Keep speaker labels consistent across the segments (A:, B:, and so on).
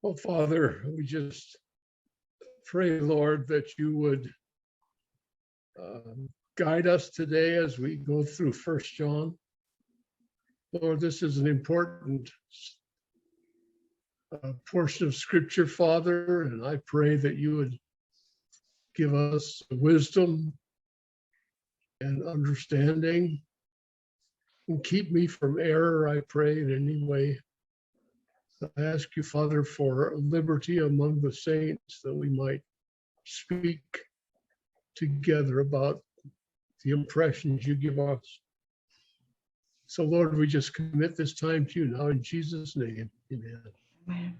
A: Oh, Father, we just pray, Lord, that you would guide us today as we go through 1 John. Lord, this is an important portion of Scripture, Father, and I pray that you would give us wisdom and understanding and keep me from error, I pray, in any way. I ask you, Father, for liberty among the saints, that we might speak together about the impressions you give us. So, Lord, we just commit this time to you now in Jesus' name. Amen. Amen.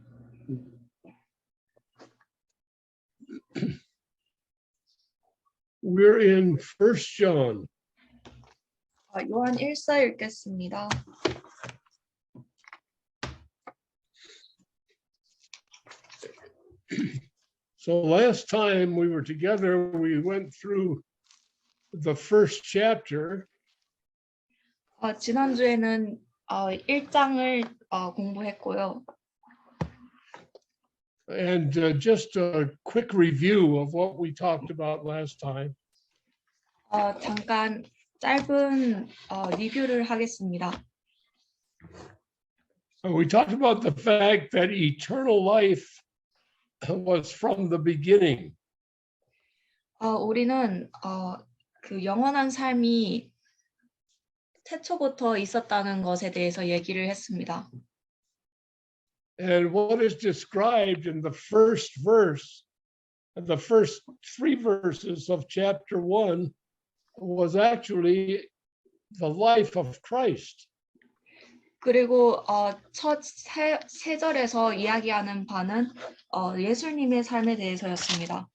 A: We're in 1 John.
B: 요한 1서 읽겠습니다.
A: So last time we were together, we went through the first chapter.
B: 지난주에는 1장을 공부했고요.
A: And just a quick review of what we talked about last time.
B: 잠깐 짧은 리뷰를 하겠습니다.
A: We talked about the fact that eternal life was from the beginning.
B: 우리는 그 영원한 삶이 태초부터 있었다는 것에 대해서 얘기를 했습니다.
A: And what is described in the first verse, the first 3 verses of chapter 1, was actually the life of Christ.
B: 그리고 첫 세 절에서 이야기하는 바는 예수님의 삶에 대해서였습니다.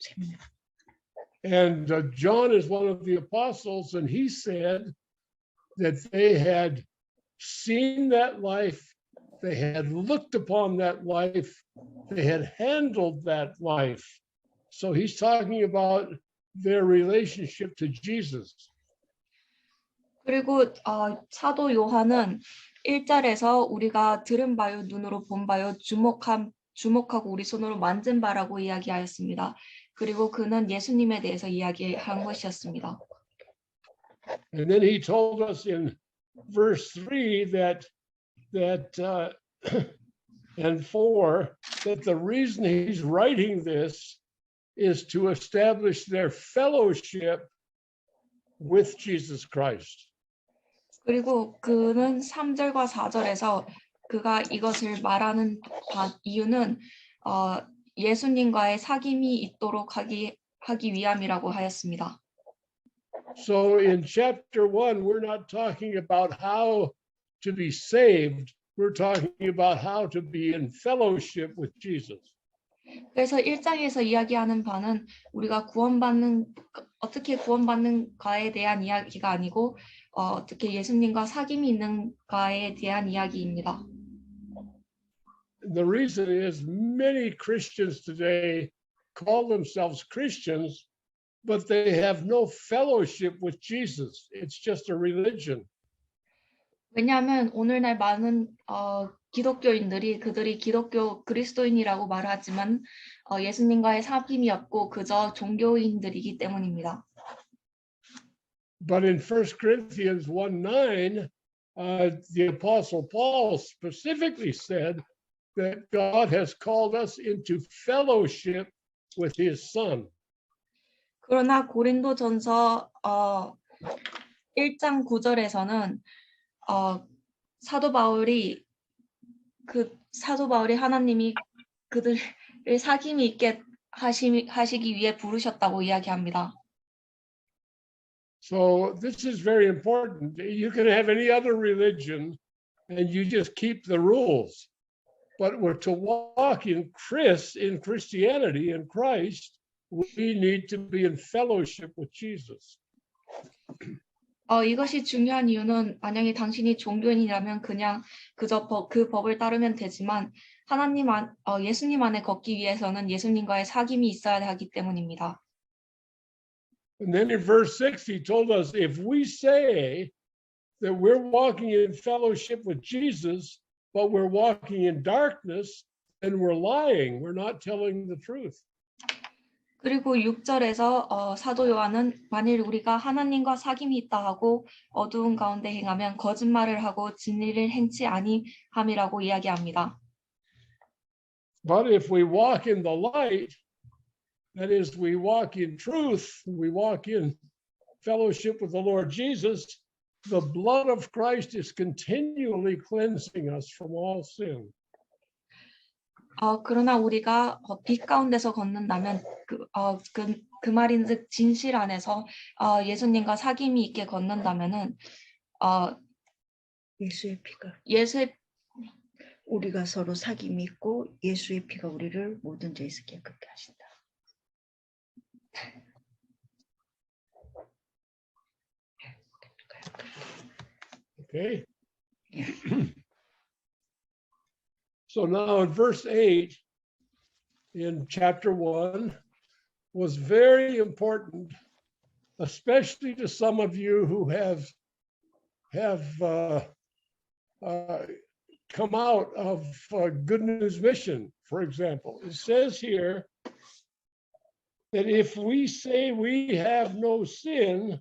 A: And John is one of the apostles, and he said that they had seen that life, they had looked upon that life, they had handled that life. So he's talking about their relationship to Jesus.
B: 그리고 사도 요한은 1절에서 우리가 들은 바요, 눈으로 본 바요, 주목하고 우리 손으로 만진 바라고 이야기하였습니다. 그리고 그는 예수님에 대해서 이야기한 것이었습니다.
A: And then he told us in verse 3 that and 4 that the reason he's writing this is to establish their fellowship with Jesus Christ.
B: 그리고 그는 3절과 4절에서 그가 이것을 말하는 이유는 예수님과의 사귐이 있도록 하기 위함이라고 하였습니다.
A: So in chapter 1, we're not talking about how to be saved. We're talking about how to be in fellowship with Jesus.
B: 그래서 1장에서 이야기하는 바는 우리가 어떻게 구원받는가에 대한 이야기가 아니고 어떻게 예수님과 사귐이 있는가에 대한 이야기입니다.
A: The reason is many Christians today call themselves Christians, but they have no fellowship with Jesus. It's just a religion.
B: 왜냐하면 오늘날 많은 기독교인들이 그들이 기독교 그리스도인이라고 말하지만 예수님과의 사귐이 없고 그저 종교인들이기 때문입니다.
A: But in 1 Corinthians 1:9, the Apostle Paul specifically said that God has called us into fellowship with his Son.
B: 그러나 고린도전서 1장 9절에서는 사도 바울이 하나님이 그들을 사귐이 있게 하시기 위해 부르셨다고 이야기합니다.
A: So this is very important. You can have any other religion and you just keep the rules. But we're to walk in Christianity, in Christ, we need to be in fellowship with Jesus.
B: 이것이 중요한 이유는 만약에 당신이 종교인이라면 그냥 그저 그 법을 따르면 되지만 예수님 안에 걷기 위해서는 예수님과의 사귐이 있어야 하기 때문입니다.
A: And then in verse 6, he told us if we say that we're walking in fellowship with Jesus, but we're walking in darkness, then we're lying. We're not telling the truth.
B: 그리고 6절에서 사도 요한은 만일 우리가 하나님과 사귐이 있다 하고 어두운 가운데 행하면 거짓말을 하고 진리를 행치 아니함이라고 이야기합니다.
A: But if we walk in the light, that is, we walk in truth, we walk in fellowship with the Lord Jesus, the blood of Christ is continually cleansing us from all sin.
B: 그러나 우리가 빛 가운데서 걷는다면 그 말인즉 진실 안에서 예수님과 사귐이 있게 걷는다면은
C: 예수의 피가
B: 예수의
C: 우리가 서로 사귐이 있고 예수의 피가 우리를 모든 죄에서 깨끗게 하신다.
A: Okay. So now in verse 8 in chapter 1 was very important, especially to some of you who have come out of Good News Mission, for example. It says here that if we say we have no sin,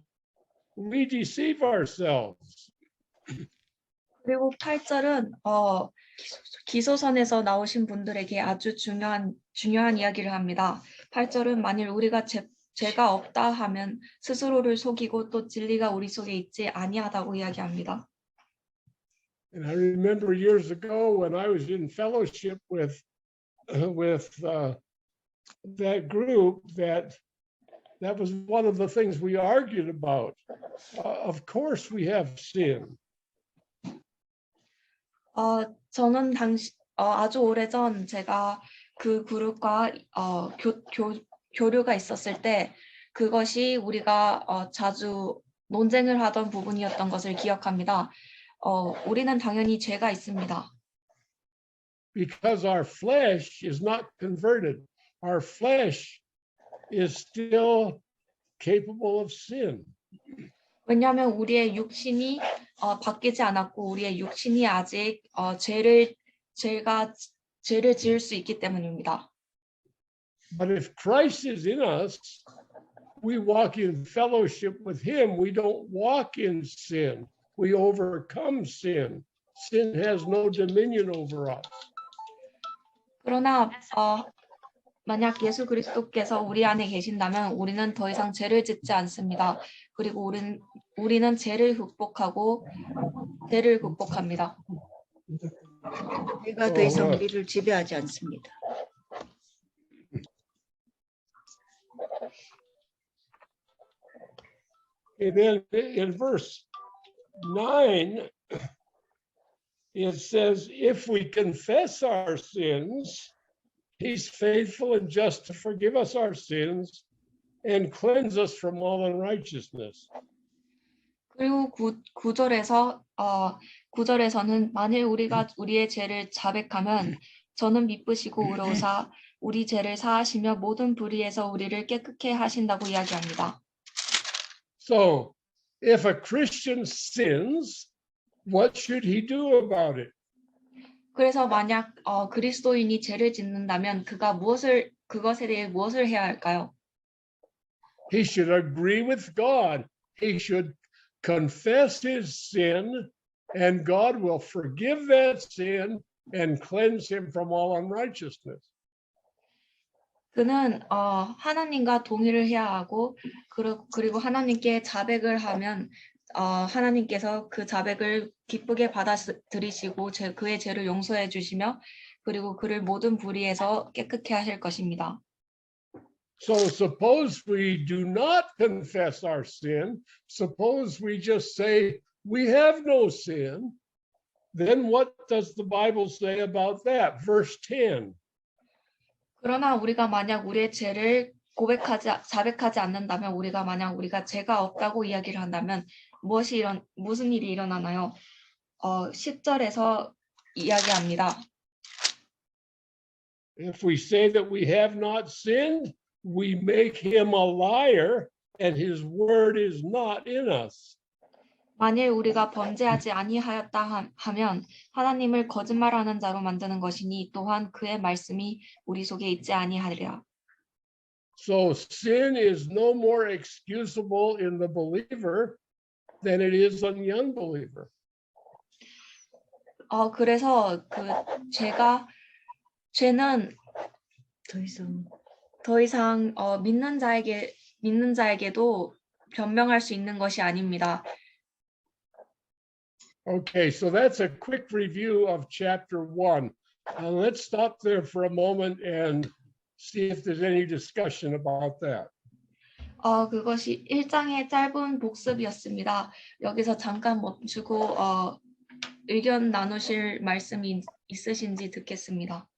A: we deceive ourselves.
B: 그리고 8절은 기소선에서 나오신 분들에게 아주 중요한 이야기를 합니다. 8절은 만일 우리가 죄가 없다 하면 스스로를 속이고 또 진리가 우리 속에 있지 아니하다고 이야기합니다.
A: And I remember years ago when I was in fellowship with that group, that was one of the things we argued about. Of course we have sin.
B: 저는 아주 오래전 제가 그 그룹과 교류가 있었을 때 그것이 우리가 자주 논쟁을 하던 부분이었던 것을 기억합니다. 우리는 당연히 죄가 있습니다.
A: Because our flesh is not converted. Our flesh is still capable of sin.
B: 왜냐하면 우리의 육신이 바뀌지 않았고 우리의 육신이 아직 죄를 지을 수 있기 때문입니다.
A: But if Christ is in us, we walk in fellowship with him. We don't walk in sin. We overcome sin. Sin has no dominion over us.
B: 그러나 만약 예수 그리스도께서 우리 안에 계신다면 우리는 더 이상 죄를 짓지 않습니다. 그리고 우리는 죄를 극복합니다.
C: 죄가 더 이상 우리를 지배하지 않습니다.
A: And then in verse 9, it says, if we confess our sins, he's faithful and just to forgive us our sins and cleanse us from all unrighteousness.
B: 그리고 9절에서는 만일 우리가 우리의 죄를 자백하면 저는 미쁘시고 의로우사 우리 죄를 사하시며 모든 불의에서 우리를 깨끗게 하신다고 이야기합니다.
A: So, if a Christian sins, what should he do about it?
B: 그래서 만약 그리스도인이 죄를 짓는다면 그것에 대해 무엇을 해야 할까요?
A: He should agree with God. He should confess his sin, and God will forgive that sin and cleanse him from all unrighteousness.
B: 그는 하나님과 동의를 해야 하고 그리고 하나님께 자백을 하면 하나님께서 그 자백을 기쁘게 받아들이시고 그의 죄를 용서해 주시며 그리고 그를 모든 불의에서 깨끗게 하실 것입니다.
A: So suppose we do not confess our sin, suppose we just say we have no sin, then what does the Bible say about that? Verse 10.
B: 그러나 우리가 만약 우리의 죄를 자백하지 않는다면 우리가 죄가 없다고 이야기를 한다면 무슨 일이 일어나나요? 10절에서 이야기합니다.
A: If we say that we have not sinned, we make him a liar and his word is not in us.
B: 만일 우리가 범죄하지 아니하였다 하면 하나님을 거짓말하는 자로 만드는 것이니 또한 그의 말씀이 우리 속에 있지 아니하리라.
A: So sin is no more excusable in the believer than it is in the unbeliever.
B: 그래서 죄는
C: 더 이상
B: 더 이상 믿는 자에게도 변명할 수 있는 것이 아닙니다.
A: Okay, so that's a quick review of chapter 1. Let's stop there for a moment and see if there's any discussion about that.
B: 그것이 1장의 짧은 복습이었습니다. 여기서 잠깐 멈추고 의견 나누실 말씀이 있으신지 듣겠습니다.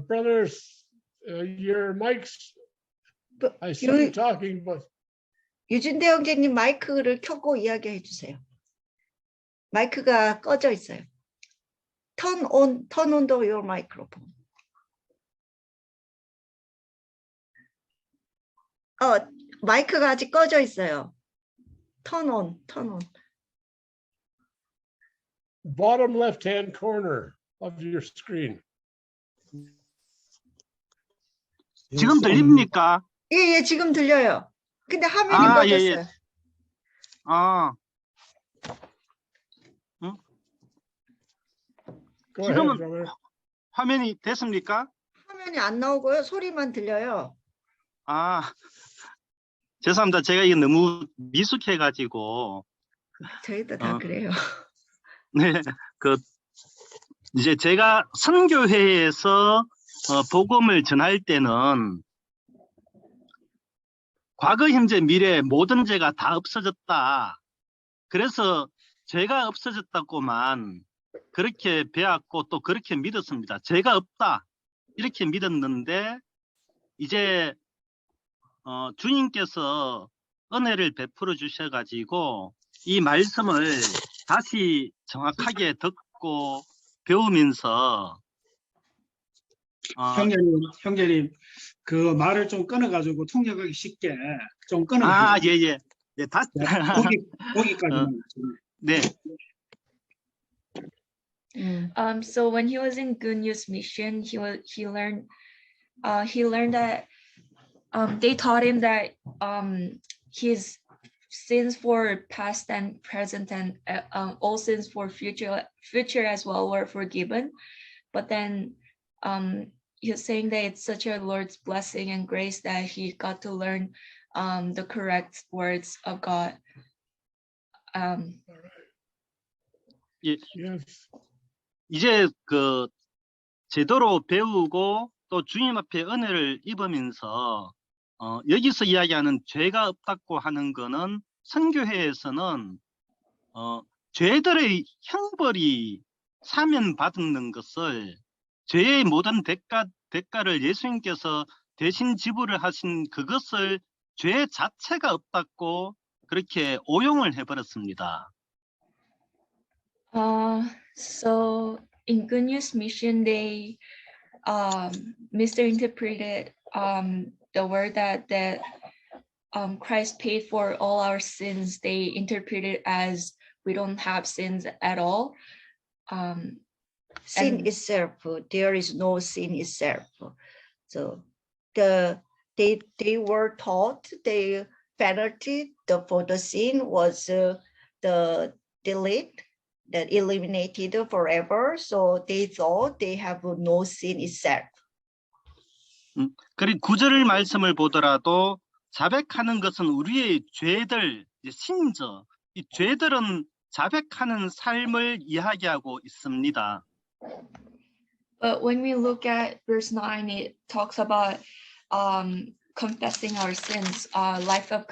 A: Brothers, your mics, I see you talking, but
C: 유진대 형제님 마이크를 켜고 이야기해 주세요. 마이크가 꺼져 있어요. Turn on your microphone. 마이크가 아직 꺼져 있어요. Turn on.
A: bottom left-hand corner of your screen.
D: 지금 들립니까?
C: 예, 지금 들려요. 근데 화면이 꺼졌어요.
D: 예. 아,
A: Go ahead,
D: 지금은
A: brother.
D: 화면이 됐습니까?
C: 화면이 안 나오고요. 소리만 들려요.
D: 아, 죄송합니다. 제가 이게 너무 미숙해가지고.
C: 저희도 다 그래요.
D: 네, 이제 제가 선교회에서 복음을 전할 때는 과거, 현재, 미래 모든 죄가 다 없어졌다. 그래서 죄가 없어졌다고만 그렇게 배웠고 또 그렇게 믿었습니다. 죄가 없다 이렇게 믿었는데 이제 주님께서 은혜를 베풀어 주셔가지고 이 말씀을 다시 정확하게 듣고 배우면서
E: 형제님, 그 말을 좀 끊어가지고 통역하기 쉽게 좀 끊어가지고.
D: 예. 네, 다시.
E: 거기까지만.
D: 네.
B: So when he was in Good News Mission, he learned that they taught him that his sins for past and present and all sins for future as well were forgiven. But then he's saying that it's such a Lord's blessing and grace that he got to learn the correct words of God.
A: Yes.
D: 이제 제대로 배우고 또 주님 앞에 은혜를 입으면서 여기서 이야기하는 죄가 없다고 하는 거는 선교회에서는 죄들의 형벌이 사면 받는 것을 죄의 모든 대가를 예수님께서 대신 지불을 하신 그것을 죄 자체가 없다고 그렇게 오용을 해버렸습니다.
B: So in Good News Mission, they misinterpreted the word that Christ paid for all our sins. They interpreted as we don't have sins at all.
C: Sin itself, there is no sin itself. So they were taught the penalty for the sin was the delete, that eliminated forever. So they thought they have no sin itself.
D: 그리고 9절 말씀을 보더라도 자백하는 것은 우리의 죄들, 신저, 이 죄들은 자백하는 삶을 이야기하고 있습니다.
B: But when we look at verse 9, it talks about confessing our sins, life of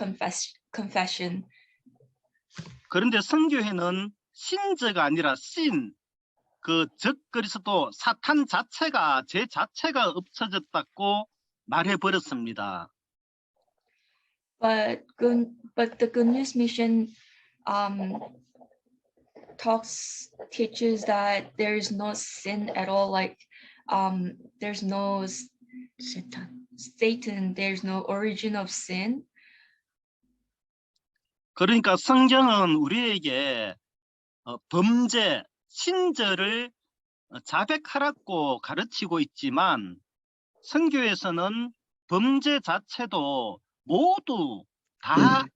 B: confession.
D: 그런데 선교회는 신저가 아니라 즉 그리스도 사탄 자체가 죄 자체가 없어졌다고 말해 버렸습니다.
B: But the Good News Mission teaches that there is no sin at all. Like there's no Satan, there's no origin of sin.
D: 그러니까 성경은 우리에게 범죄, 신저를 자백하라고 가르치고 있지만 선교에서는 범죄 자체도 모두 다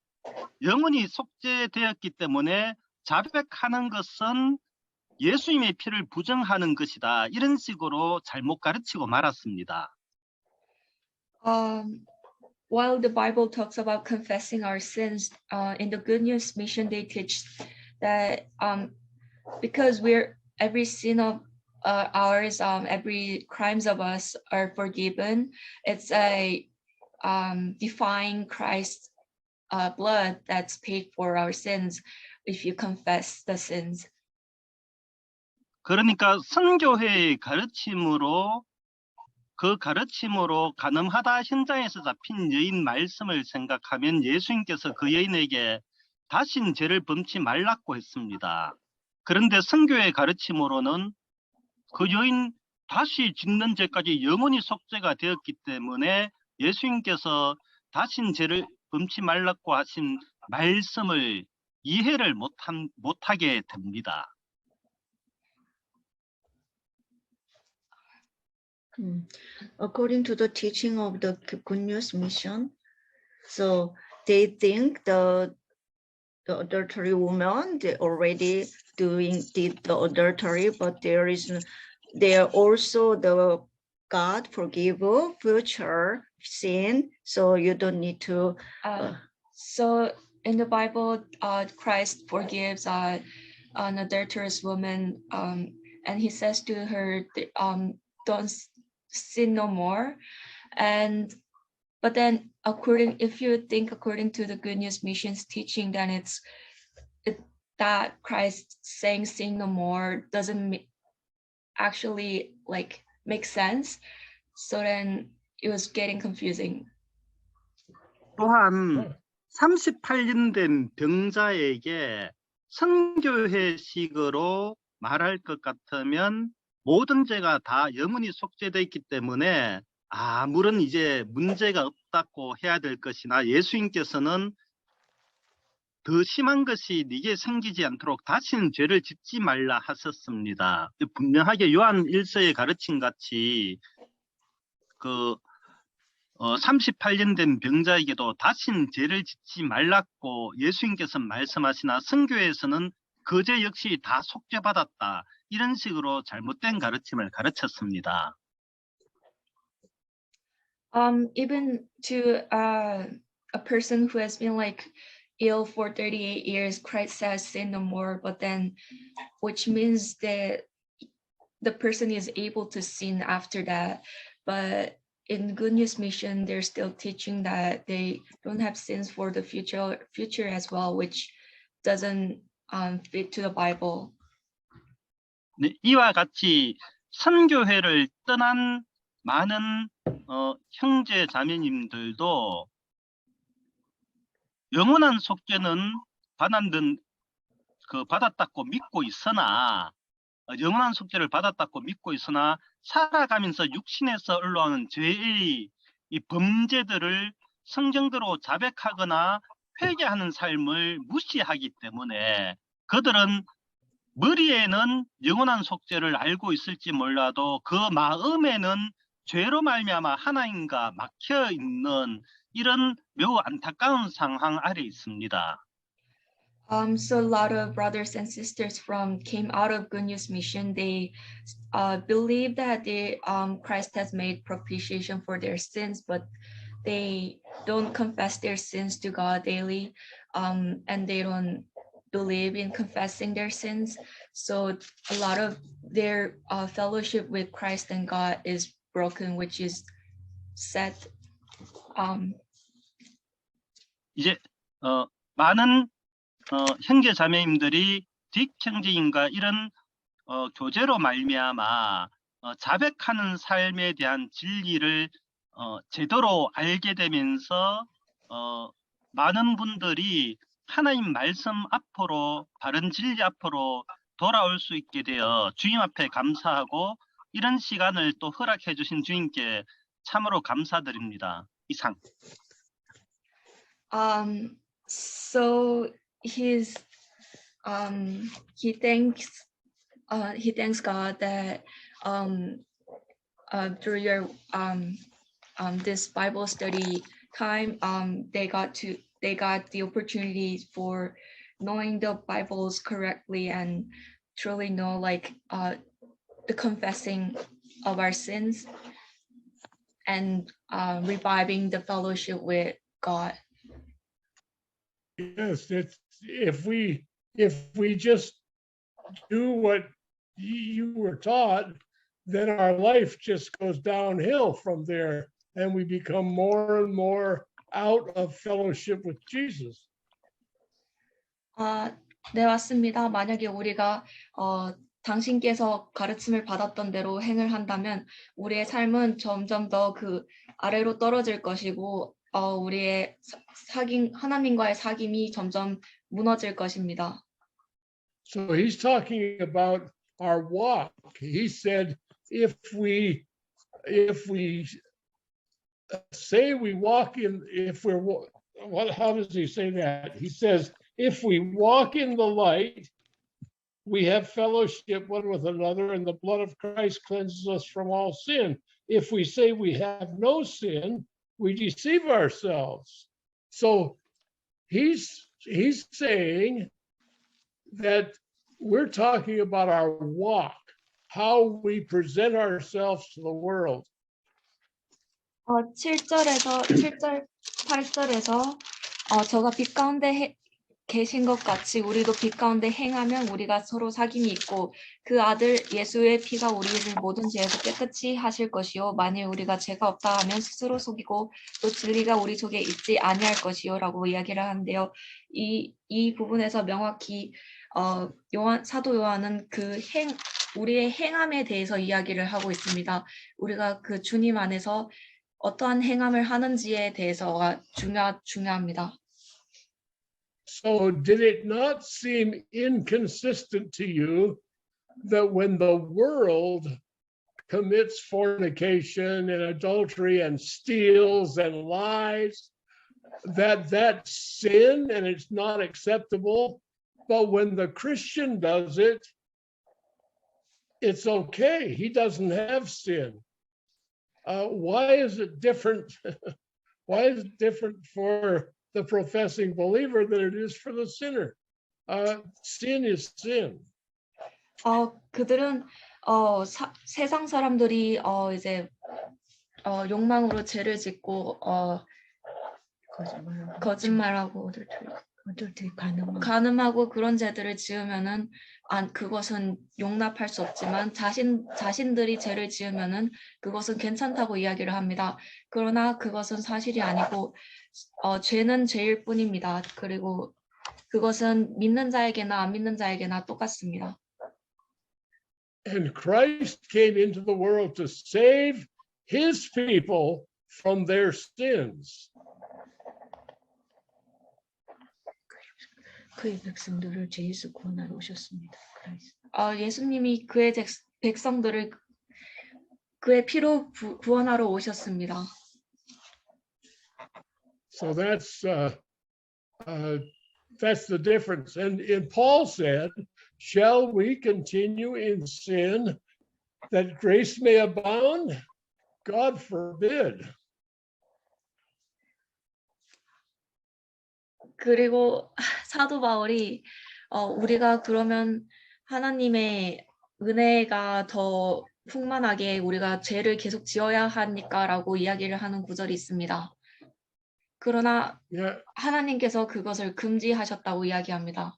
D: 영원히 속죄되었기 때문에 자백하는 것은 예수님의 피를 부정하는 것이다. 이런 식으로 잘못 가르치고 말았습니다.
B: While the Bible talks about confessing our sins, in the Good News Mission, they teach that because every sin of ours, every crimes of us are forgiven. It's a defying Christ's blood that's paid for our sins if you confess the sins.
D: 그러니까 선교회의 가르침으로 가늠하다 현장에서 잡힌 여인 말씀을 생각하면 예수님께서 그 여인에게 다신 죄를 범치 말라고 했습니다. 그런데 선교의 가르침으로는 그 여인 다시 짓는 죄까지 영원히 속죄가 되었기 때문에 예수님께서 다신 죄를 범치 말라고 하신 말씀을 이해를 못하게 됩니다.
C: According to the teaching of the Good News Mission, so they think the adultery woman, they already did the adultery, but there are also the God forgive future sin, so you don't need to.
B: So in the Bible, Christ forgives an adulterous woman, and he says to her, don't sin no more. But then if you think according to the Good News Mission's teaching, then that Christ saying sin no more doesn't actually make sense. So then it was getting confusing.
D: 또한 38년 된 병자에게 선교회식으로 말할 것 같으면 모든 죄가 다 영원히 속죄되어 있기 때문에 아무런 이제 문제가 없다고 해야 될 것이나 예수님께서는 더 심한 것이 네게 생기지 않도록 다시는 죄를 짓지 말라 하셨습니다. 분명하게 요한 1서의 가르침 같이 38년 된 병자에게도 다시는 죄를 짓지 말라고 예수님께서 말씀하시나 선교에서는 그 죄 역시 다 속죄받았다. 이런 식으로 잘못된 가르침을 가르쳤습니다.
B: Even to a person who has been ill for 38 years, Christ says sin no more, but then which means that the person is able to sin after that. But in Good News Mission, they're still teaching that they don't have sins for the future as well, which doesn't fit to the Bible.
D: 네, 이와 같이 선교회를 떠난 많은 형제 자매님들도 영원한 속죄는 받았다고 믿고 있으나 영원한 속죄를 받았다고 믿고 있으나 살아가면서 육신에서 올라오는 죄의 이 범죄들을 성경대로 자백하거나 회개하는 삶을 무시하기 때문에 그들은 머리에는 영원한 속죄를 알고 있을지 몰라도 그 마음에는 죄로 말미암아 하나님과 막혀 있는 이런 매우 안타까운 상황 아래 있습니다.
B: So a lot of brothers and sisters came out of Good News Mission. They believe that Christ has made propitiation for their sins, but they don't confess their sins to God daily, and they don't believe in confessing their sins. So a lot of their fellowship with Christ and God is broken, which is sad.
D: 이제 많은 형제 자매님들이 딕 형제님과 이런 교제로 말미암아 자백하는 삶에 대한 진리를 제대로 알게 되면서 많은 분들이 하나님 말씀 앞으로 바른 진리 앞으로 돌아올 수 있게 되어 주님 앞에 감사하고 이런 시간을 또 허락해 주신 주님께 참으로 감사드립니다. 이상.
B: So he thanks God that through your this Bible study time they got the opportunity for knowing the Bibles correctly and truly know like the confessing of our sins and reviving the fellowship with God.
A: Yes, it's if we just do what you were taught, then our life just goes downhill from there, and we become more and more out of fellowship with Jesus.
B: 네, 맞습니다. 만약에 우리가 당신께서 가르침을 받았던 대로 행을 한다면 우리의 삶은 점점 더 그 아래로 떨어질 것이고 우리의 하나님과의 사귐이 점점 무너질 것입니다.
A: So he's talking about our walk. He said, if we say we walk in, how does he say that? He says, if we walk in the light, we have fellowship one with another, and the blood of Christ cleanses us from all sin. If we say we have no sin, we deceive ourselves. So he's saying that we're talking about our walk, how we present ourselves to the world.
B: 7절, 8절에서 저가 빛 가운데 계신 것 같이 우리도 빛 가운데 행하면 우리가 서로 사귐이 있고 그 아들 예수의 피가 우리를 모든 죄에서 깨끗이 하실 것이요 만일 우리가 죄가 없다 하면 스스로 속이고 또 진리가 우리 속에 있지 아니할 것이요 라고 이야기를 하는데요. 이 부분에서 명확히 사도 요한은 우리의 행함에 대해서 이야기를 하고 있습니다. 우리가 그 주님 안에서 어떠한 행함을 하는지에 대해서가 중요합니다.
A: So did it not seem inconsistent to you that when the world commits fornication and adultery and steals and lies, that's sin and it's not acceptable, but when the Christian does it, it's okay. He doesn't have sin. Why is it different? Why is it different for the professing believer than it is for the sinner? Sin is sin.
B: 그들은 세상 사람들이 이제 욕망으로 죄를 짓고 거짓말하고 간음하고 그런 죄들을 지으면은 그것은 용납할 수 없지만 자신들이 죄를 지으면은 그것은 괜찮다고 이야기를 합니다. 그러나 그것은 사실이 아니고 죄는 죄일 뿐입니다. 그리고 그것은 믿는 자에게나 안 믿는 자에게나 똑같습니다.
A: And Christ came into the world to save his people from their sins.
C: 그의 백성들을 죄에서 구원하러 오셨습니다.
B: 예수님이 그의 백성들을 그의 피로 구원하러 오셨습니다.
A: So that's the difference. And Paul said, shall we continue in sin that grace may abound? God forbid.
B: 그리고 사도 바울이 우리가 그러면 하나님의 은혜가 더 풍만하게 우리가 죄를 계속 지어야 하니까라고 이야기를 하는 구절이 있습니다. 그러나 하나님께서 그것을 금지하셨다고 이야기합니다.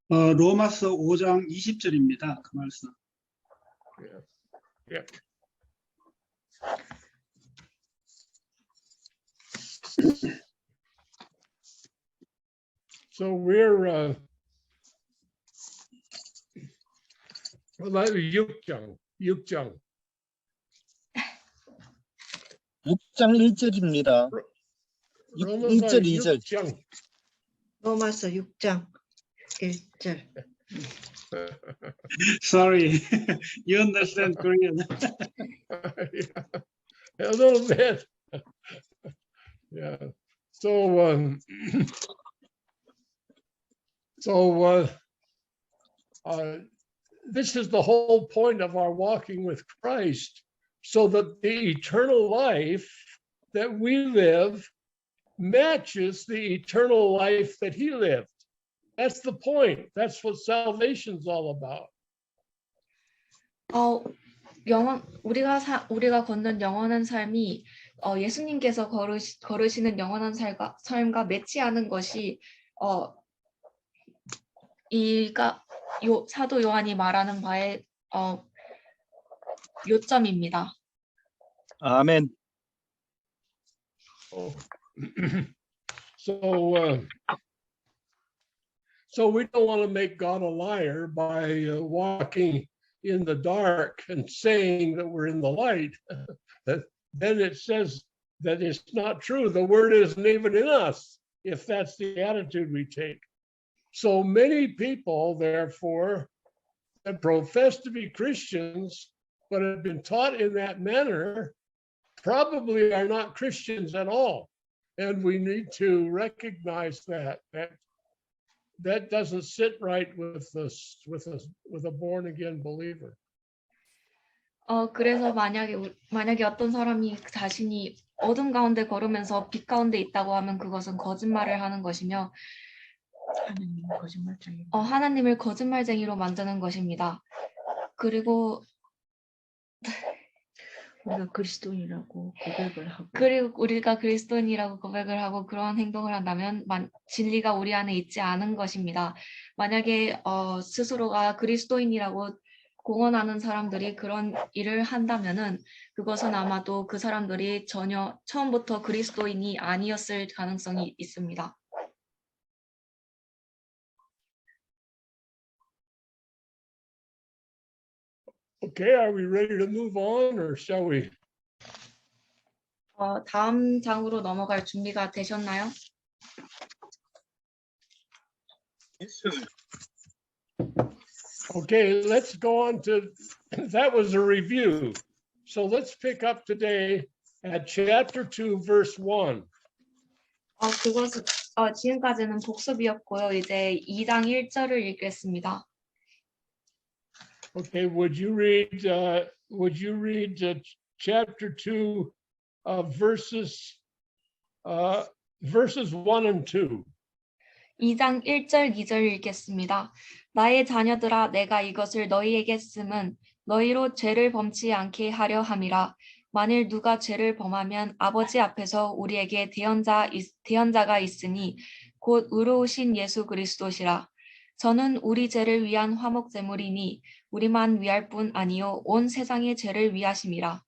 E: 로마서 5장 20절입니다. 그 말씀.
A: Yeah. So we're 6장
F: 6장 1절입니다. 1절 2절.
C: 로마서 6장 1절.
E: Sorry, you understand Korean.
A: A little bit. Yeah. So, this is the whole point of our walking with Christ, so that the eternal life that we live matches the eternal life that he lived. That's the point. That's what salvation's all about.
B: 우리가 걷는 영원한 삶이 예수님께서 걸으시는 영원한 삶과 매치하는 것이 사도 요한이 말하는 바의 요점입니다.
D: 아멘.
A: So we don't want to make God a liar by walking in the dark and saying that we're in the light. Then it says that it's not true. The word isn't even in us, if that's the attitude we take. So many people, therefore, that profess to be Christians, but have been taught in that manner, probably are not Christians at all. And we need to recognize that doesn't sit right with a born again believer.
B: 그래서 만약에 어떤 사람이 자신이 어둠 가운데 걸으면서 빛 가운데 있다고 하면 그것은 거짓말을 하는 것이며 하나님을 거짓말쟁이로 만드는 것입니다. 그리고
C: 우리가 그리스도인이라고
B: 고백을 하고 그러한 행동을 한다면 진리가 우리 안에 있지 않은 것입니다. 만약에 스스로가 그리스도인이라고 공언하는 사람들이 그런 일을 한다면은 그것은 아마도 그 사람들이 전혀 처음부터 그리스도인이 아니었을 가능성이 있습니다.
A: Okay, are we ready to move on, or shall we?
B: 다음 장으로 넘어갈 준비가 되셨나요?
A: Okay, let's go on to, that was a review. So let's pick up today at chapter 2, verse 1.
B: 그것은 지금까지는 복습이었고요. 이제 2장 1절을 읽겠습니다.
A: Okay, would you read chapter 2 verses 1 and 2?
B: 2장 1절 2절 읽겠습니다. 나의 자녀들아 내가 이것을 너희에게 쓰면 너희로 죄를 범치 않게 하려 함이라. 만일 누가 죄를 범하면 아버지 앞에서 우리에게 대언자가 있으니 곧 의로우신 예수 그리스도시라. 저는 우리 죄를 위한 화목 제물이니 우리만 위할 뿐 아니요 온 세상의 죄를 위하심이라.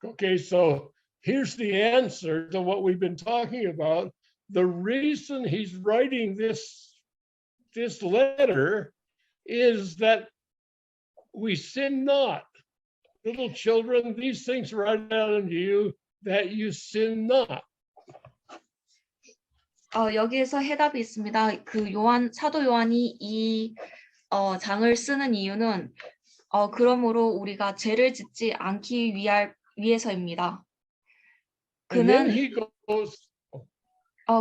A: Okay, so here's the answer to what we've been talking about. The reason he's writing this letter is that we sin not. Little children, these things write out unto you that you sin not.
B: 여기에서 해답이 있습니다. 사도 요한이 이 장을 쓰는 이유는 그러므로 우리가 죄를 짓지 않기 위해서입니다.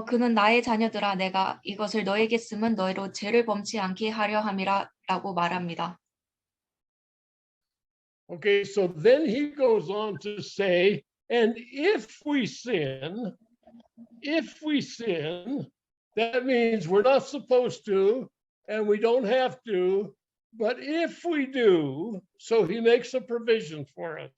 B: 그는 나의 자녀들아 내가 이것을 너에게 쓰면 너희로 죄를 범치 않게 하려 함이라라고 말합니다.
A: Okay, so then he goes on to say, and if we sin, that means we're not supposed to, and we don't have to, but if we do, so he makes a provision for us.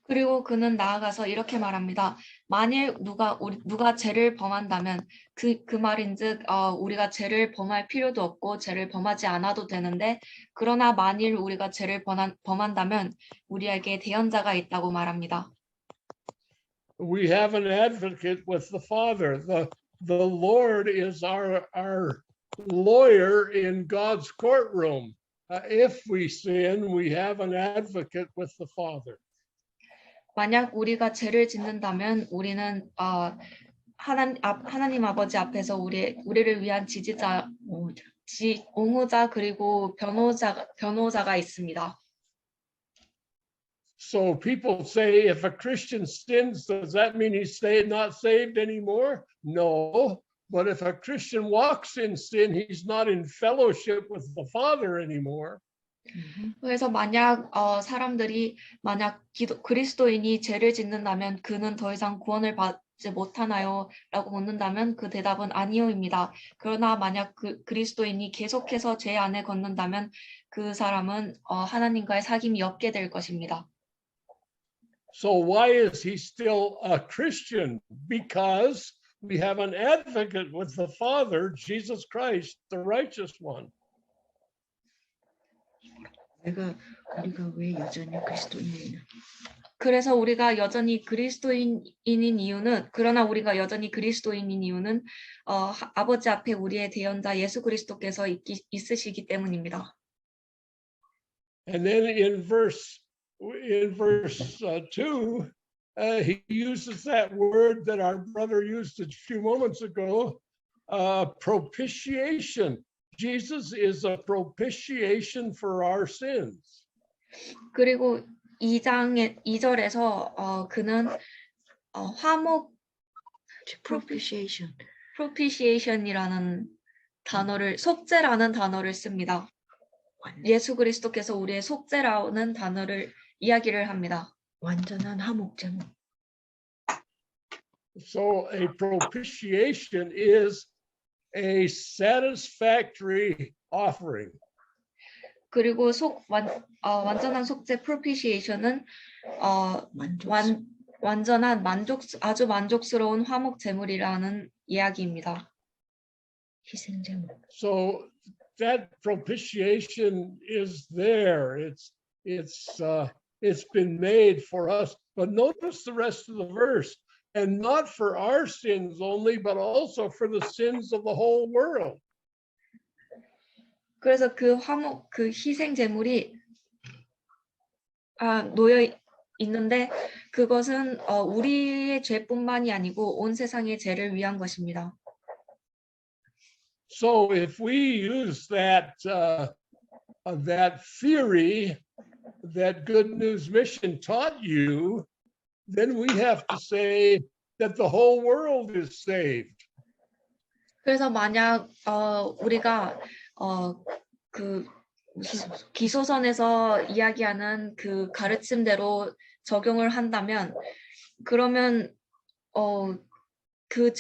B: 그리고 그는 나아가서 이렇게 말합니다. 만일 누가 죄를 범한다면 그 말인즉 우리가 죄를 범할 필요도 없고 죄를 범하지 않아도 되는데 그러나 만일 우리가 죄를 범한다면 우리에게 대언자가 있다고 말합니다.
A: We have an advocate with the Father. The Lord is our lawyer in God's courtroom. If we sin, we have an advocate with the Father.
B: 만약 우리가 죄를 짓는다면 우리는 하나님 아버지 앞에서 우리를 위한 옹호자 그리고 변호자가 있습니다.
A: So people say if a Christian sins, does that mean he's not saved anymore? No. But if a Christian walks in sin, he's not in fellowship with the Father anymore.
B: 그래서 만약 사람들이 만약 그리스도인이 죄를 짓는다면 그는 더 이상 구원을 받지 못하나요? 라고 묻는다면 그 대답은 아니요입니다. 그러나 만약 그리스도인이 계속해서 죄 안에 걷는다면 그 사람은 하나님과의 사귐이 없게 될 것입니다.
A: So why is he still a Christian? Because we have an advocate with the Father, Jesus Christ, the righteous one.
C: 우리가 왜 여전히 그리스도인이냐?
B: 그래서 우리가 여전히 그리스도인인 이유는 그러나 우리가 여전히 그리스도인인 이유는 아버지 앞에 우리의 대연자 예수 그리스도께서 있으시기 때문입니다.
A: And then in verse 2, he uses that word that our brother used a few moments ago, propitiation. Jesus is a propitiation for our sins.
B: 그리고 2절에서 그는 화목 propitiation이라는 단어를 속죄라는 단어를 씁니다. 예수 그리스도께서 우리의 속죄라는 단어를 이야기를 합니다.
C: 완전한 화목제물.
A: So a propitiation is a satisfactory offering.
B: 그리고 완전한 속죄 propitiation은 완전한 아주 만족스러운 화목 제물이라는 이야기입니다.
C: 희생제물.
A: So that propitiation is there. It's been made for us. But notice the rest of the verse. And not for our sins only, but also for the sins of the whole world.
B: 그래서 그 희생 제물이 놓여 있는데 그것은 우리의 죄뿐만이 아니고 온 세상의 죄를 위한 것입니다.
A: So if we use that theory that Good News Mission taught you, then we have to say that the whole world is saved.
B: 그래서 만약 우리가 그 기소선에서 이야기하는 그 가르침대로 적용을 한다면 그러면 그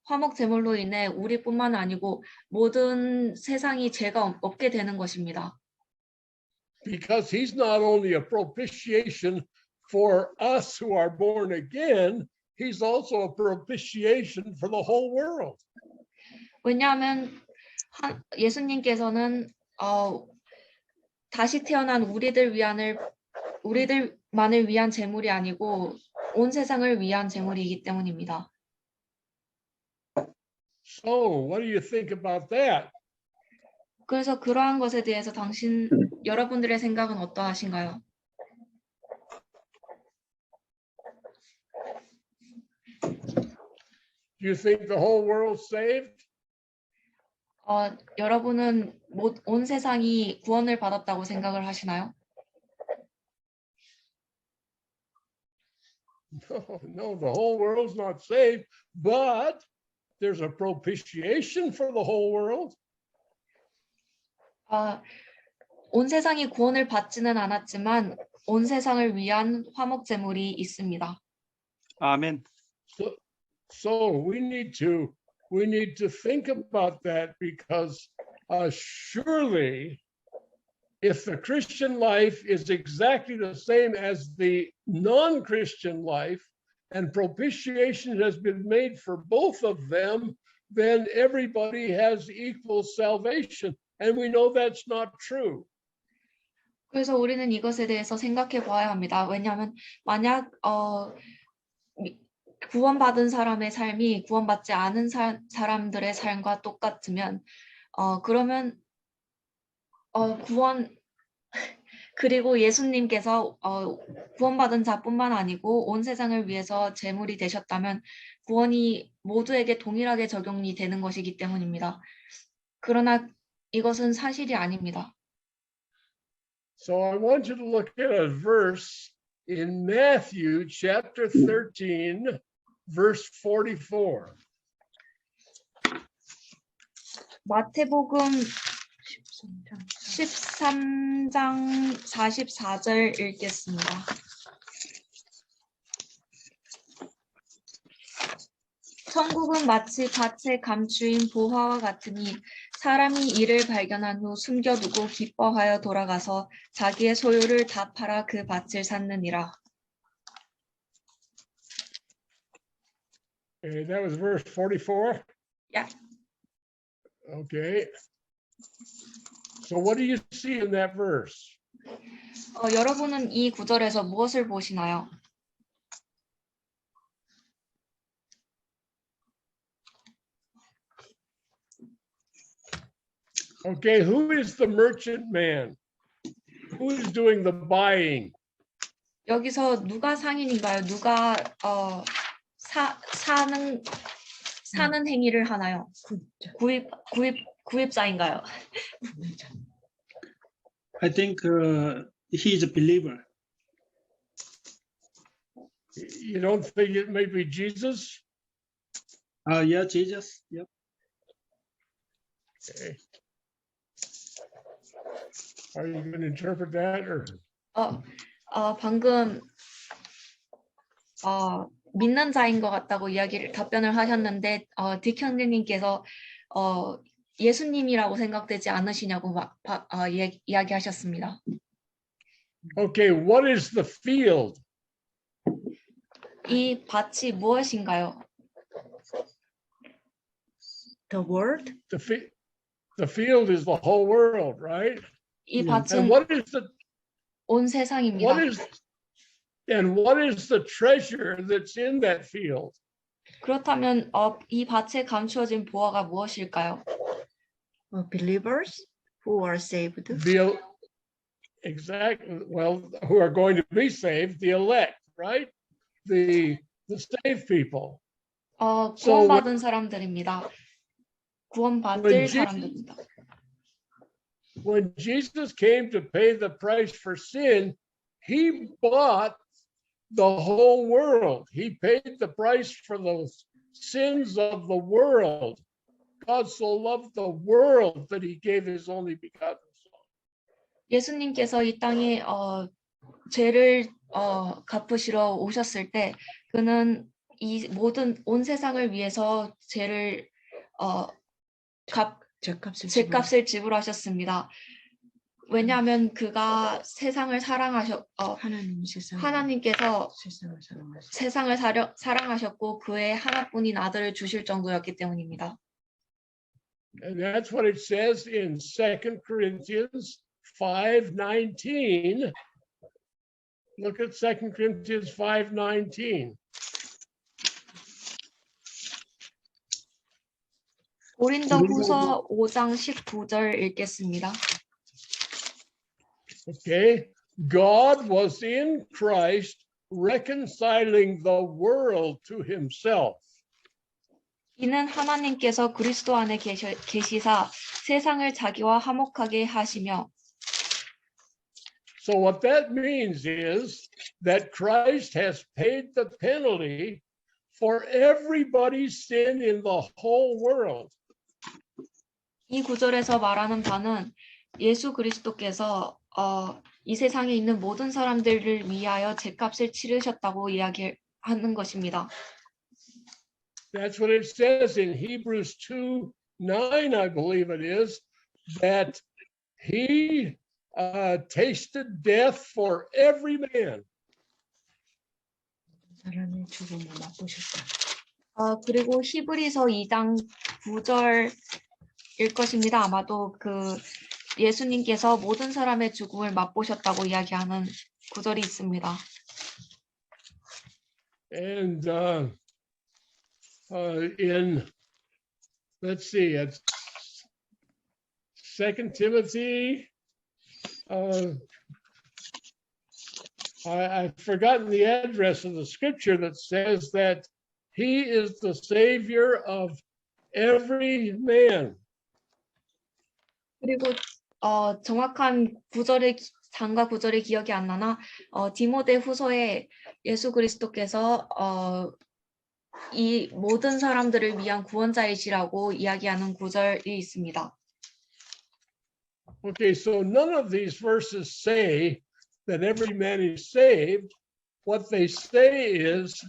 B: 화목 제물로 인해 우리뿐만 아니고 모든 세상이 죄가 없게 되는 것입니다.
A: Because he's not only a propitiation for us who are born again, he's also a propitiation for the whole world.
B: 왜냐하면 예수님께서는 다시 태어난 우리들만을 위한 제물이 아니고 온 세상을 위한 제물이기 때문입니다.
A: So, what do you think about that?
B: 그래서 그러한 것에 대해서 여러분들의 생각은 어떠하신가요?
A: Do you think the whole world's saved?
B: 여러분은 온 세상이 구원을 받았다고 생각을 하시나요?
A: No, the whole world's not saved, but there's a propitiation for the whole world.
B: 온 세상이 구원을 받지는 않았지만 온 세상을 위한 화목 제물이 있습니다.
D: 아멘.
A: So we need to think about that because surely if the Christian life is exactly the same as the non-Christian life and propitiation has been made for both of them, then everybody has equal salvation. And we know that's not true.
B: 그래서 우리는 이것에 대해서 생각해 봐야 합니다. 왜냐하면 만약 구원받은 사람의 삶이 구원받지 않은 사람들의 삶과 똑같으면 그러면 그리고 예수님께서 구원받은 자뿐만 아니고 온 세상을 위해서 제물이 되셨다면 구원이 모두에게 동일하게 적용이 되는 것이기 때문입니다. 그러나 이것은 사실이 아닙니다.
A: So I want you to look at a verse in Matthew chapter 13, verse 44.
B: 마태복음 13장 44절 읽겠습니다. 천국은 마치 밭에 감추인 보화와 같으니 사람이 이를 발견한 후 숨겨두고 기뻐하여 돌아가서 자기의 소유를 다 팔아 그 밭을 샀느니라.
A: Okay, that was verse 44.
B: Yeah.
A: Okay. So what do you see in that verse?
B: 여러분은 이 구절에서 무엇을 보시나요?
A: Okay, who is the merchant man? Who is doing the buying?
B: 여기서 누가 상인인가요? 누가 사는 행위를 하나요? 구입자인가요?
E: I think he is a believer.
A: You don't think it may be Jesus?
E: Yeah, Jesus. Yep.
A: Okay. Are you going to interpret that or?
B: 방금 믿는 자인 것 같다고 답변을 하셨는데 딕현리님께서 예수님이라고 생각되지 않으시냐고 이야기하셨습니다.
A: Okay, what is the field?
B: 이 밭이 무엇인가요?
C: The word?
A: The field is the whole world, right?
B: 이
A: And
B: 밭은 온 세상입니다.
A: what is the treasure that's in that field?
B: 그렇다면 이 밭에 감추어진 보화가 무엇일까요?
C: Believers who are saved.
A: Exactly. Well, who are going to be saved, the elect, right? The saved people.
B: 구원받은 사람들입니다. 구원받을 사람들입니다.
A: When Jesus came to pay the price for sin, he bought the whole world. He paid the price for the sins of the world. God so loved the world that he gave his only begotten son.
B: 예수님께서 이 땅에 죄를 갚으시러 오셨을 때 그는 이 모든 온 세상을 위해서 죄를 죄값을 지불하셨습니다. 왜냐하면 그가 세상을 하나님께서 세상을 사랑하셨고 그의 하나뿐인 아들을 주실 정도였기 때문입니다.
A: And that's what it says in 2 Corinthians 5:19. Look at 2 Corinthians 5:19.
B: 고린도후서 5장 19절 읽겠습니다.
A: Okay. God was in Christ reconciling the world to himself.
B: 이는 하나님께서 그리스도 안에 계시사 세상을 자기와 화목하게 하시며.
A: So what that means is that Christ has paid the penalty for everybody's sin in the whole world.
B: 이 구절에서 말하는 바는 예수 그리스도께서 이 세상에 있는 모든 사람들을 위하여 죄값을 치르셨다고 이야기하는 것입니다.
A: That's what it says in Hebrews 2:9, I believe it is, that he tasted death for every man.
B: 그리고 히브리서 2장 9절일 것입니다. 아마도 그 예수님께서 모든 사람의 죽음을 맛보셨다고 이야기하는 구절이 있습니다.
A: And in, let's see, it's 2 Timothy. I've forgotten the address of the scripture that says that he is the savior of every man.
B: 그리고 정확한 장과 구절의 기억이 안 나나 디모데 후서에 예수 그리스도께서 이 모든 사람들을 위한 구원자이시라고 이야기하는 구절이 있습니다.
A: Okay, so none of these verses say that every man is saved. What they say is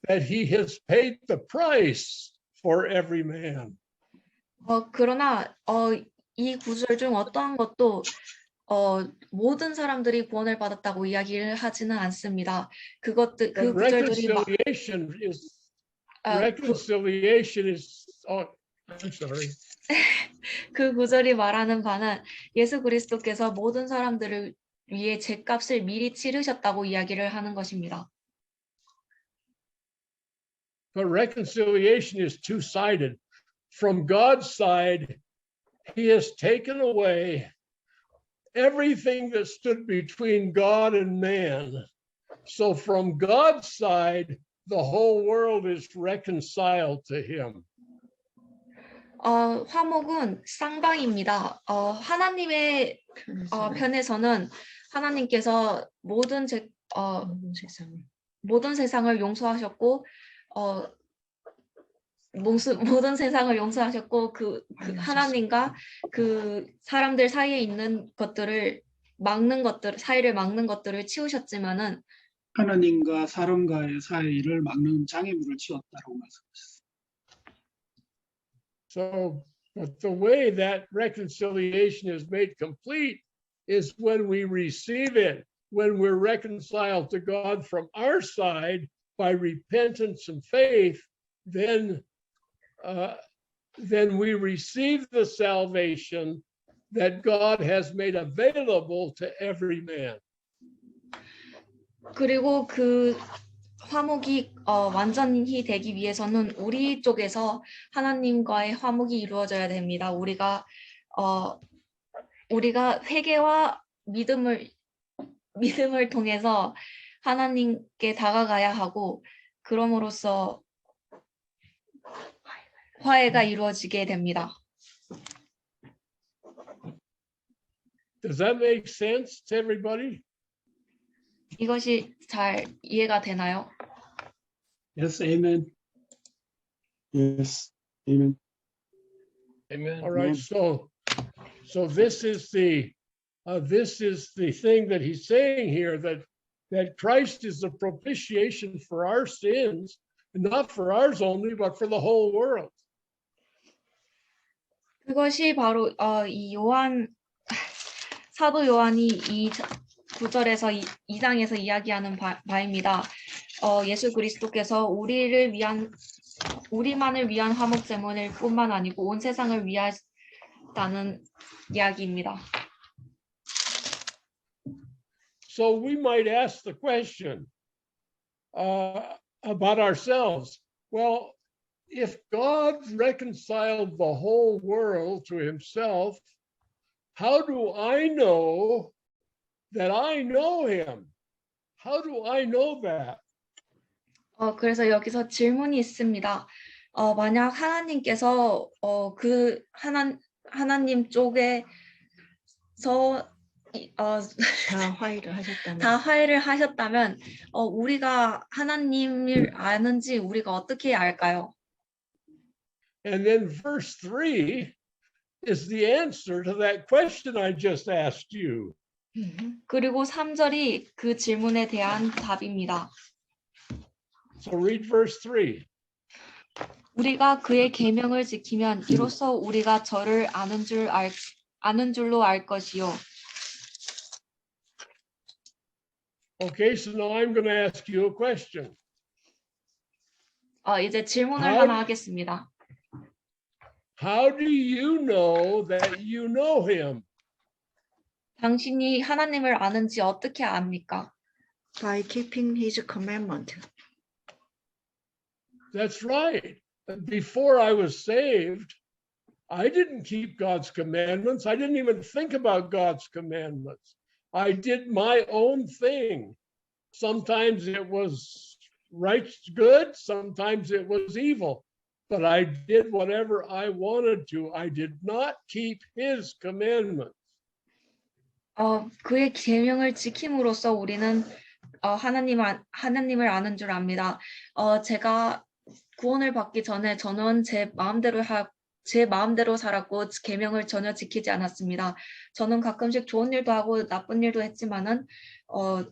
A: that he has paid the price for every man.
B: 그러나 이 구절 중 어떠한 것도 모든 사람들이 구원을 받았다고 이야기를 하지는 않습니다. 그
A: But
B: 구절들이
A: reconciliation is, oh, I'm sorry.
B: 그 구절이 말하는 바는 예수 그리스도께서 모든 사람들을 위해 죗값을 미리 치르셨다고 이야기를 하는 것입니다.
A: But reconciliation is two-sided. From God's side, he has taken away everything that stood between God and man. So from God's side, the whole world is reconciled to him.
B: 화목은 쌍방입니다. 하나님의 편에서는 하나님께서 모든 세상을 용서하셨고 모든 세상을 용서하셨고 그 하나님과 그 사람들 사이에 있는 것들을 사이를 막는 것들을 치우셨지만은
E: 하나님과 사람과의 사이를 막는 장애물을 치웠다고 말씀하셨습니다.
A: So, but the way that reconciliation is made complete is when we receive it, when we're reconciled to God from our side by repentance and faith, then we receive the salvation that God has made available to every man.
B: 그리고 그 화목이 완전히 되기 위해서는 우리 쪽에서 하나님과의 화목이 이루어져야 됩니다. 우리가 회개와 믿음을 통해서 하나님께 다가가야 하고 그럼으로써 화해가 이루어지게 됩니다.
A: Does that make sense to everybody?
B: 이것이 잘 이해가 되나요?
E: Yes, amen.
F: Yes. Amen.
A: All right. So this is the thing that he's saying here, that Christ is the propitiation for our sins, and not for ours only, but for the whole world.
B: 그것이 바로 이 사도 요한이 이 9절에서 2장에서 이야기하는 바입니다. 예수 그리스도께서 우리만을 위한 화목 제물일 뿐만 아니고 온 세상을 위하다는 이야기입니다.
A: So we might ask the question about ourselves. Well, if God reconciled the whole world to himself, how do I know that I know him? How do I know that?
B: 그래서 여기서 질문이 있습니다. 만약 하나님께서 그 하나님 쪽에서 다 화해를 하셨다면 우리가 하나님을 아는지 우리가 어떻게 알까요?
A: And then verse 3 is the answer to that question I just asked you.
B: 그리고 3절이 그 질문에 대한 답입니다.
A: So read verse 3.
B: 우리가 그의 계명을 지키면 이로써 우리가 저를 아는 줄로 알 것이요.
A: Okay, so now I'm going to ask you a question.
B: 이제 질문을 하나 하겠습니다.
A: How do you know that you know him?
B: 당신이 하나님을 아는지 어떻게 압니까?
C: By keeping his commandment.
A: That's right. Before I was saved, I didn't keep God's commandments. I didn't even think about God's commandments. I did my own thing. Sometimes it was right, good. Sometimes it was evil. but I did whatever I wanted to. I did not keep his commandments.
B: 그의 계명을 지킴으로써 우리는 하나님을 아는 줄 압니다. 제가 구원을 받기 전에 저는 제 마음대로 살았고 계명을 전혀 지키지 않았습니다. 저는 가끔씩 좋은 일도 하고 나쁜 일도 했지만은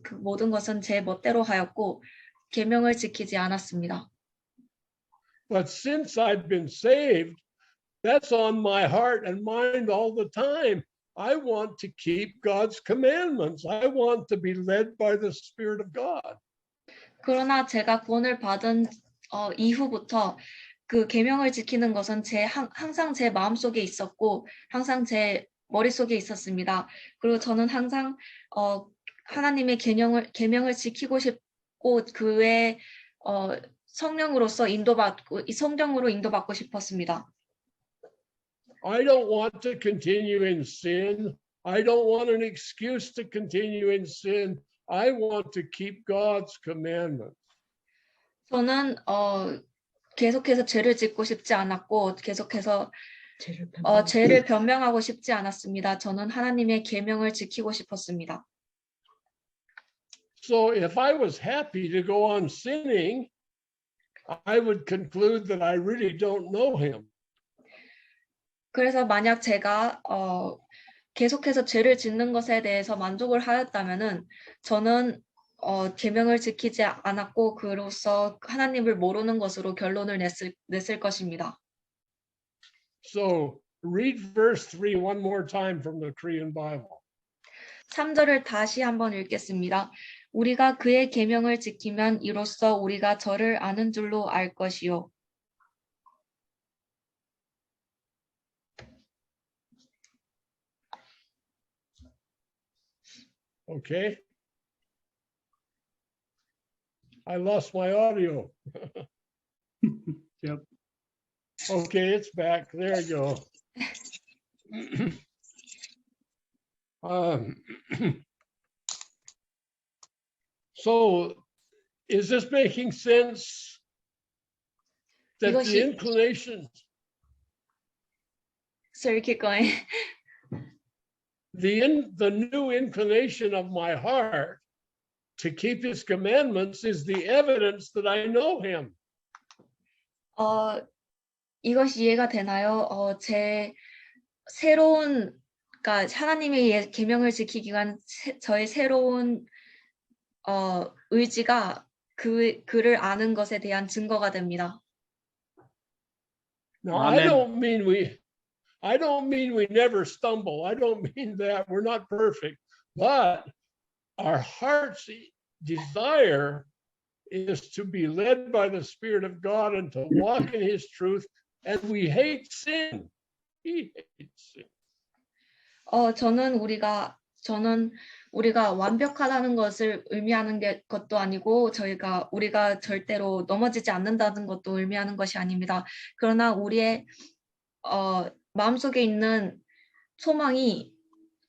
B: 그 모든 것은 제 멋대로 하였고 계명을 지키지 않았습니다.
A: But since I've been saved, that's on my heart and mind all the time. I want to keep God's commandments. I want to be led by the Spirit of God.
B: 그러나 제가 구원을 받은 이후부터 그 계명을 지키는 것은 항상 제 마음속에 있었고 항상 제 머릿속에 있었습니다. 그리고 저는 항상 하나님의 계명을 지키고 싶고 그의 성령으로서 성령으로 인도받고 싶었습니다.
A: I don't want to continue in sin. I don't want an excuse to continue in sin. I want to keep God's commandments.
B: 저는 계속해서 죄를 짓고 싶지 않았고 계속해서 죄를 변명하고 싶지 않았습니다. 저는 하나님의 계명을 지키고 싶었습니다.
A: So if I was happy to go on sinning, I would conclude that I really don't know him.
B: 그래서 만약 제가 계속해서 죄를 짓는 것에 대해서 만족을 하였다면은 저는 계명을 지키지 않았고 그로써 하나님을 모르는 것으로 결론을 냈을 것입니다.
A: So read verse 3 one more time from the Korean Bible.
B: 3절을 다시 한번 읽겠습니다. 우리가 그의 계명을 지키면 이로써 우리가 저를 아는 줄로 알 것이요.
A: Okay. I lost my audio.
E: Yep.
A: Okay, it's back. There you go. So is this making sense? That the
B: 이것이-
A: inclination,
B: Sorry, keep going.
A: the new inclination of my heart to keep his commandments is the evidence that I know him.
B: 이것이 이해가 되나요? 제 새로운 그러니까 하나님의 계명을 지키기 위한 저의 새로운 의지가 그를 아는 것에 대한 증거가 됩니다.
A: Now, I
D: Amen.
A: don't mean we never stumble. I don't mean that. We're not perfect. But our heart's desire is to be led by the Spirit of God and to walk in his truth. And we hate sin. He hates sin.
B: 저는 우리가 완벽하다는 것을 의미하는 것도 아니고 우리가 절대로 넘어지지 않는다는 것도 의미하는 것이 아닙니다. 그러나 우리의 마음속에 있는 소망이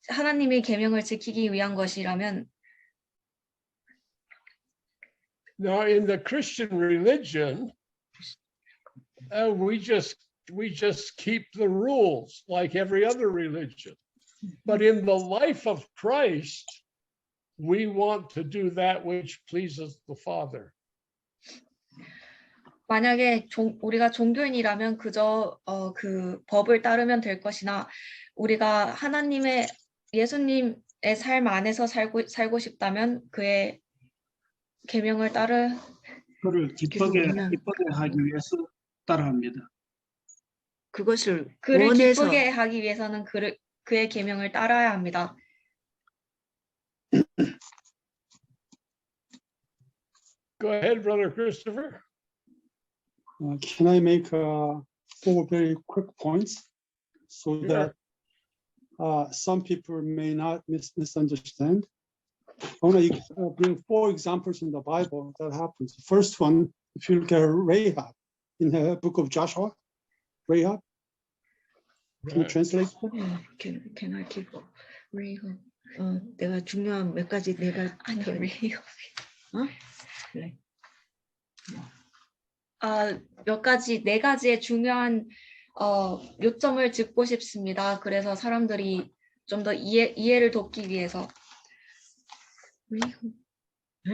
B: 하나님의 계명을 지키기 위한 것이라면
A: Now, in the Christian religion, we just keep the rules like every other religion. But in the life of Christ, we want to do that which pleases the Father.
B: 만약에 우리가 종교인이라면 그저 그 법을 따르면 될 것이나 우리가 예수님의 삶 안에서 살고 싶다면 그의 계명을
E: 그를 기쁘게 하기 위해서 따라합니다.
C: 그것을
B: 그를
C: 원해서
B: 기쁘게 하기 위해서는 그의 계명을 따라야 합니다.
A: Go ahead, Brother Christopher.
F: Can I make 4 very quick points so
A: Sure.
F: that some people may not misunderstand? I want to bring 4 examples in the Bible that happens. The first one, if you look at Rahab in the book of Joshua, Rahab, can you translate?
C: Can I keep real? 내가 중요한 몇 가지 내가
B: 아니,
C: 더-
B: real.
C: 어? 그래.
B: 네 가지의 중요한 요점을 짚고 싶습니다. 그래서 사람들이 좀 더 이해를 돕기 위해서.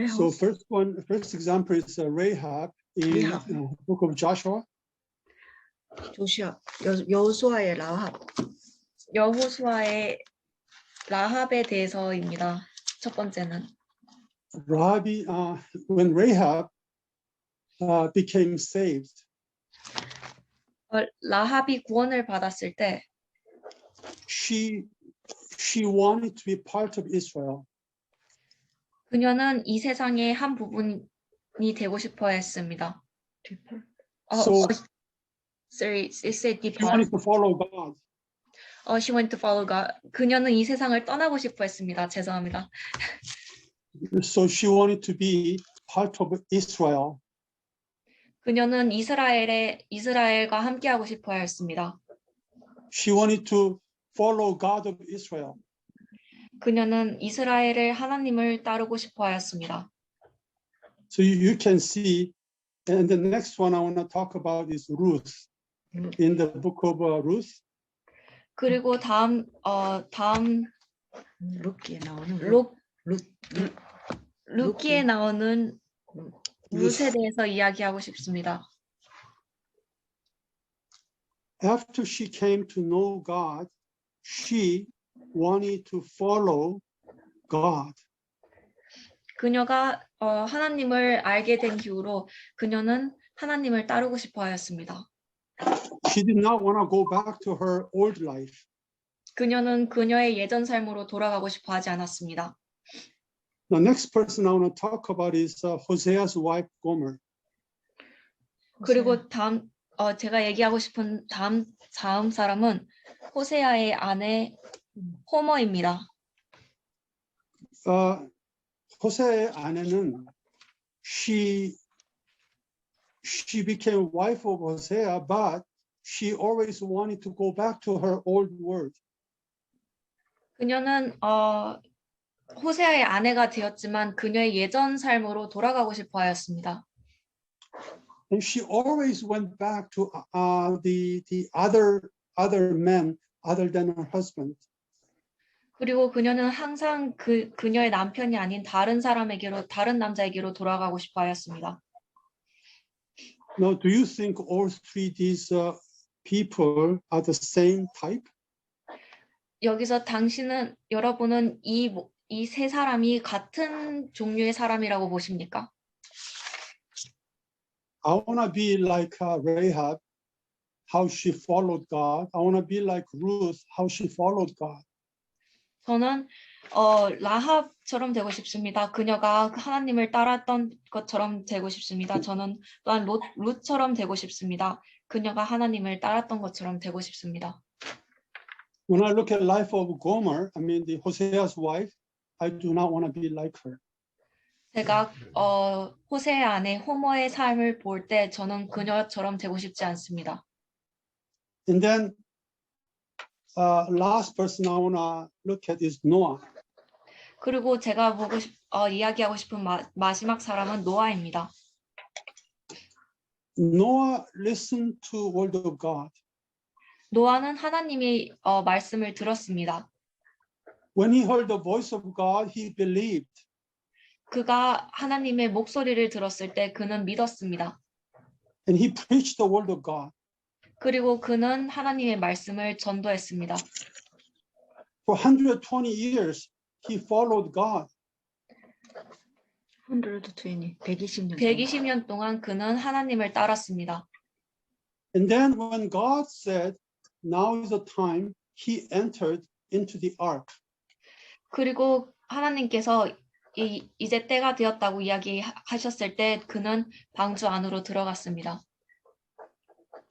F: So first example is Rahab in
C: Rahab.
F: book of Joshua.
C: 여호수아의 라합.
B: 여호수아의 라합에 대해서입니다. 첫 번째는
F: Rahabi, when Rahab became saved,
B: 라합이 구원을 받았을 때
F: she wanted to be part of Israel.
B: 그녀는 이 세상의 한 부분이 되고 싶어 했습니다.
F: So
B: Sorry, it said
F: she wanted to follow God.
B: she went to follow God. 그녀는 이 세상을 떠나고 싶어 했습니다. 죄송합니다.
F: So she wanted to be part of Israel.
B: 그녀는 이스라엘과 함께하고 싶어 했습니다.
F: She wanted to follow God of Israel.
B: 그녀는 이스라엘의 하나님을 따르고 싶어 하였습니다.
F: So you can see, and the next one I want to talk about is Ruth. In the book of Ruth,
B: 그리고 다음
C: 루키에 나오는
B: 루키에 나오는 룻에 대해서 이야기하고 싶습니다.
F: after she came to know God, she wanted to follow God.
B: 그녀가 하나님을 알게 된 이후로 그녀는 하나님을 따르고 싶어 하였습니다.
F: She did not want to go back to her old life.
B: 그녀는 그녀의 예전 삶으로 돌아가고 싶어 하지 않았습니다.
F: The next person I want to talk about is Hosea's wife Gomer.
B: 그리고 제가 얘기하고 싶은 다음 사람은 호세아의 아내 호머입니다.
F: 호세의 아내는 she became wife of Hosea, but she always wanted to go back to her old world.
B: 그녀는 호세아의 아내가 되었지만 그녀의 예전 삶으로 돌아가고 싶어 하였습니다.
F: And she always went back to the other men other than her husband.
B: 그리고 그녀는 항상 그녀의 남편이 아닌 다른 남자에게로 돌아가고 싶어 하였습니다.
F: Now, do you think all three these people are the same type?
B: 여기서 여러분은 이 세 사람이 같은 종류의 사람이라고 보십니까?
F: I want to be like Rahab, how she followed God. I want to be like Ruth, how she followed God.
B: 저는 라합처럼 되고 싶습니다. 그녀가 하나님을 따랐던 것처럼 되고 싶습니다. 저는 또한 룻처럼 되고 싶습니다. 그녀가 하나님을 따랐던 것처럼 되고 싶습니다.
F: When I look at life of Gomer, I mean the Hosea's wife, I do not want to be like her.
B: 제가 호세의 아내 호머의 삶을 볼 때 저는 그녀처럼 되고 싶지 않습니다.
F: And then last person I want to look at is Noah.
B: 그리고 제가 이야기하고 싶은 마지막 사람은 노아입니다.
F: Noah listened to word of God.
B: 노아는 하나님의 말씀을 들었습니다.
F: When he heard the voice of God, he believed.
B: 그가 하나님의 목소리를 들었을 때 그는 믿었습니다.
F: And he preached the word of God.
B: 그리고 그는 하나님의 말씀을 전도했습니다.
F: For 120 years, he followed God.
B: 120년 동안 그는 하나님을 따랐습니다.
F: And then when God said, now is the time, he entered into the ark.
B: 그리고 하나님께서 이제 때가 되었다고 이야기하셨을 때 그는 방주 안으로 들어갔습니다.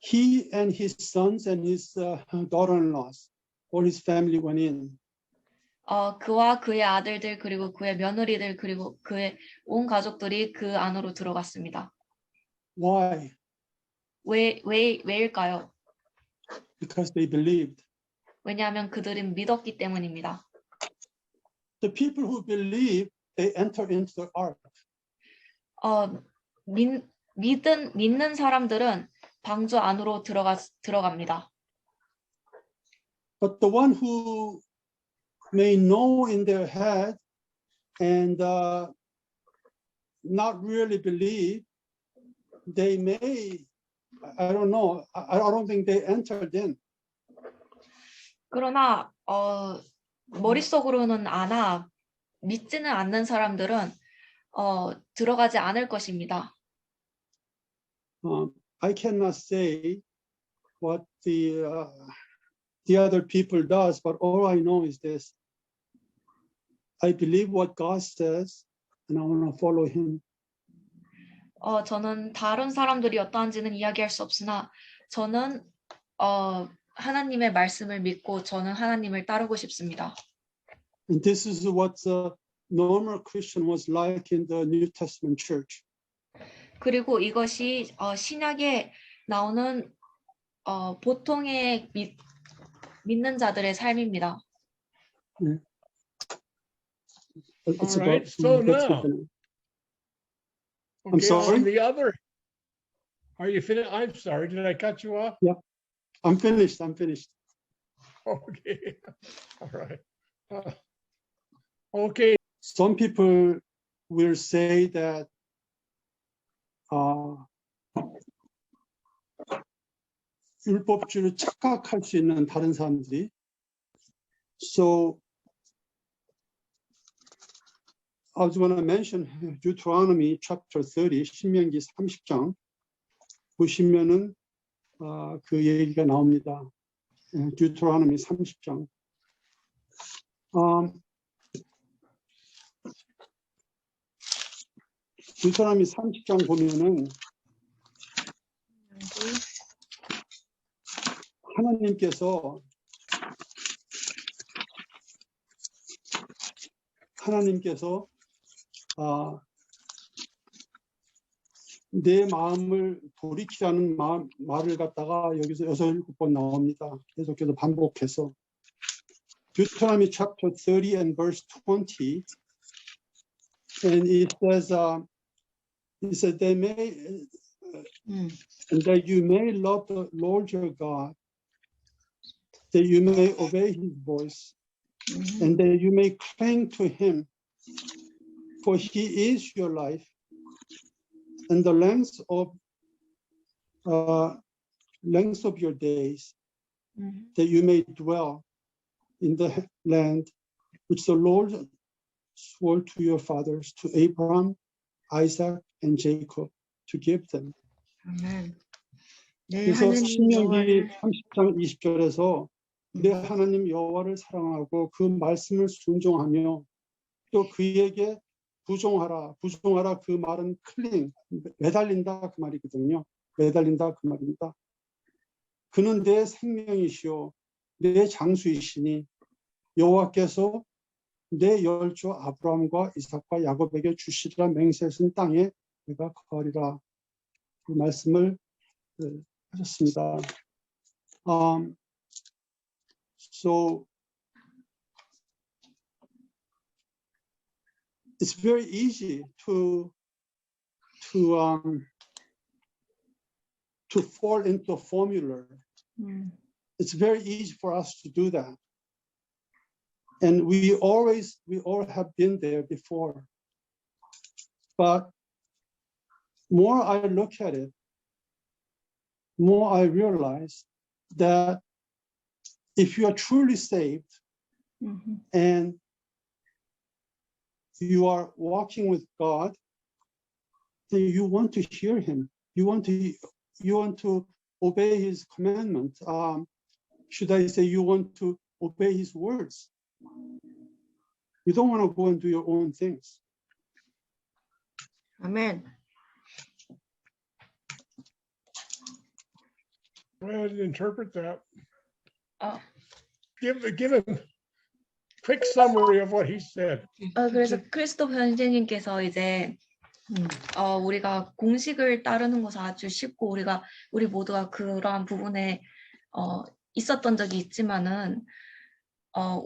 F: He and his sons and his daughter-in-laws, all his family went in.
B: 그와 그의 아들들 그리고 그의 며느리들 그리고 그의 온 가족들이 그 안으로 들어갔습니다.
F: Why?
B: 왜일까요?
F: Because they believed.
B: 왜냐하면 그들은 믿었기 때문입니다.
F: The people who believe, they enter into the ark.
B: 믿는 사람들은 방주 안으로 들어갑니다.
F: But the one who may know in their head and not really believe, they may, I don't know, I don't think they entered in.
B: 그러나 머릿속으로는 아나 믿지는 않는 사람들은 들어가지 않을 것입니다.
F: I cannot say what the other people does, but all I know is this: I believe what God says, and I want to follow Him.
B: 저는 다른 사람들이 어떠한지는 이야기할 수 없으나 저는 하나님의 말씀을 믿고 저는 하나님을 따르고 싶습니다.
F: And this is what the normal Christian was like in the New Testament church.
B: 그리고 이것이 신약에 나오는 보통의 믿는 자들의 삶입니다.
F: It's
A: All right,
F: about
A: so
F: that's
A: now-
F: happening.
A: Okay,
F: sorry?
A: on the other, are you finished? I'm sorry, did I cut you off?
F: I'm finished.
A: Okay, all right. Okay,
F: Some people will say that 율법주의를 착각할 수 있는 다른 사람들이. So I was going to mention Deuteronomy chapter 30, 신명기 30장 보시면은 그 얘기가 나옵니다. Deuteronomy 30장. Deuteronomy 30장 보면은 하나님께서 내 마음을 돌이키라는 말을 갖다가 여기서 6-7번 나옵니다. 계속해서 반복해서. Deuteronomy chapter 30 and verse 20, and it says they may, and that you may love the Lord your God, that you may obey his voice, and that you may cling to him, for he is your life, and the length of your days, that you may dwell in the land which the Lord swore to your fathers, to Abraham, Isaac, and Jacob, to give them.
C: 아멘. 내
F: 그래서
C: 하나님
F: 신명기
C: 여호와를
F: 30장 20절에서 내 하나님 여호와를 사랑하고 그 말씀을 순종하며 또 그에게 부종하라. 부종하라 그 말은 클링, 매달린다 그 말이거든요. 매달린다 그 말입니다. 그는 내 생명이시오, 내 장수이시니 여호와께서 내 열조 아브라함과 이삭과 야곱에게 주시리라 맹세하신 땅에 내가 거하리라. 그 말씀을 하셨습니다. So it's very easy to fall into a formula. It's very easy for us to do that. And we all have been there before. But more I look at it, more I realize that if you are truly saved and you are walking with God, then you want to hear him. You want to obey his commandment. Should I say you want to obey his words? You don't want to go and do your own things.
C: 아멘.
A: go ahead and interpret that.
B: 어,
A: Give a quick summary of what he said.
B: 그래서 크리스토 변신님께서 이제 우리가 공식을 따르는 것은 아주 쉽고 우리 모두가 그러한 부분에 있었던 적이 있지만은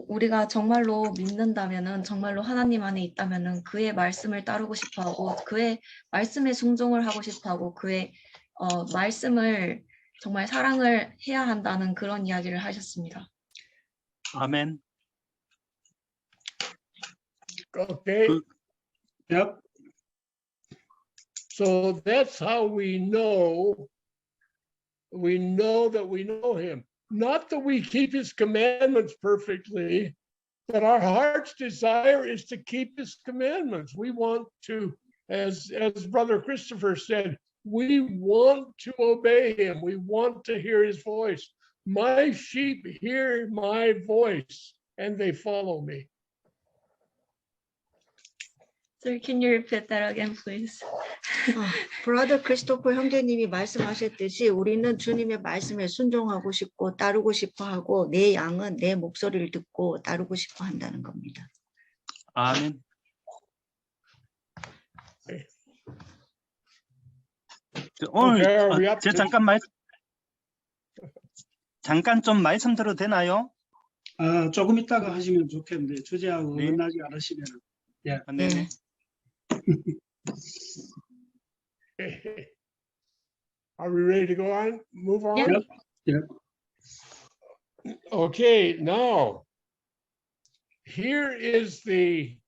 B: 우리가 정말로 믿는다면은 정말로 하나님 안에 있다면은 그의 말씀을 따르고 싶어하고 그의 말씀에 순종을 하고 싶어하고 그의 말씀을 정말 사랑을 해야 한다는 그런 이야기를 하셨습니다.
D: 아멘.
A: Okay,
E: Yep.
A: so that's how we know that we know him. Not that we keep his commandments perfectly, but our heart's desire is to keep his commandments. We want to, as Brother Christopher said, we want to obey him. We want to hear his voice. My sheep hear my voice and they follow me.
B: Sir, can you repeat that again, please?
C: 브라더 크리스토퍼 형제님이 말씀하셨듯이 우리는 주님의 말씀에 순종하고 싶고 따르고 싶어 하고 내 양은 내 목소리를 듣고 따르고 싶어 한다는 겁니다.
D: 아멘. 오늘
A: Okay, are we up
D: 제가
A: to-
D: 잠깐 좀 말씀 드려도 되나요?
E: 조금 있다가 하시면 좋겠는데 주제하고
D: 네.
E: 어긋나지 않으시면.
D: 네네.
A: Are we ready to go on? Move on?
B: Yep.
E: Yep.
A: Okay, now here is a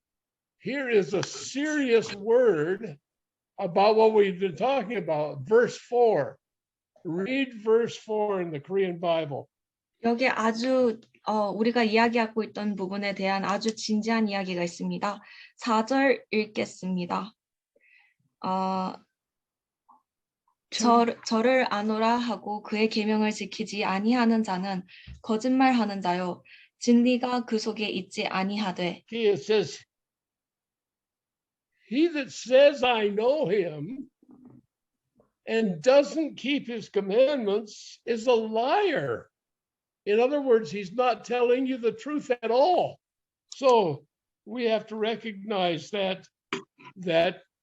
A: serious word about what we've been talking about. Verse 4. Read verse 4 in the Korean Bible.
B: 여기 아주 우리가 이야기하고 있던 부분에 대한 아주 진지한 이야기가 있습니다. 4절 읽겠습니다. 저를 아노라 하고 그의 계명을 지키지 아니하는 자는 거짓말하는 자요 진리가 그 속에 있지 아니하되.
A: He says, he that says I know him and doesn't keep his commandments is a liar. In other words, he's not telling you the truth at all. So we have to recognize that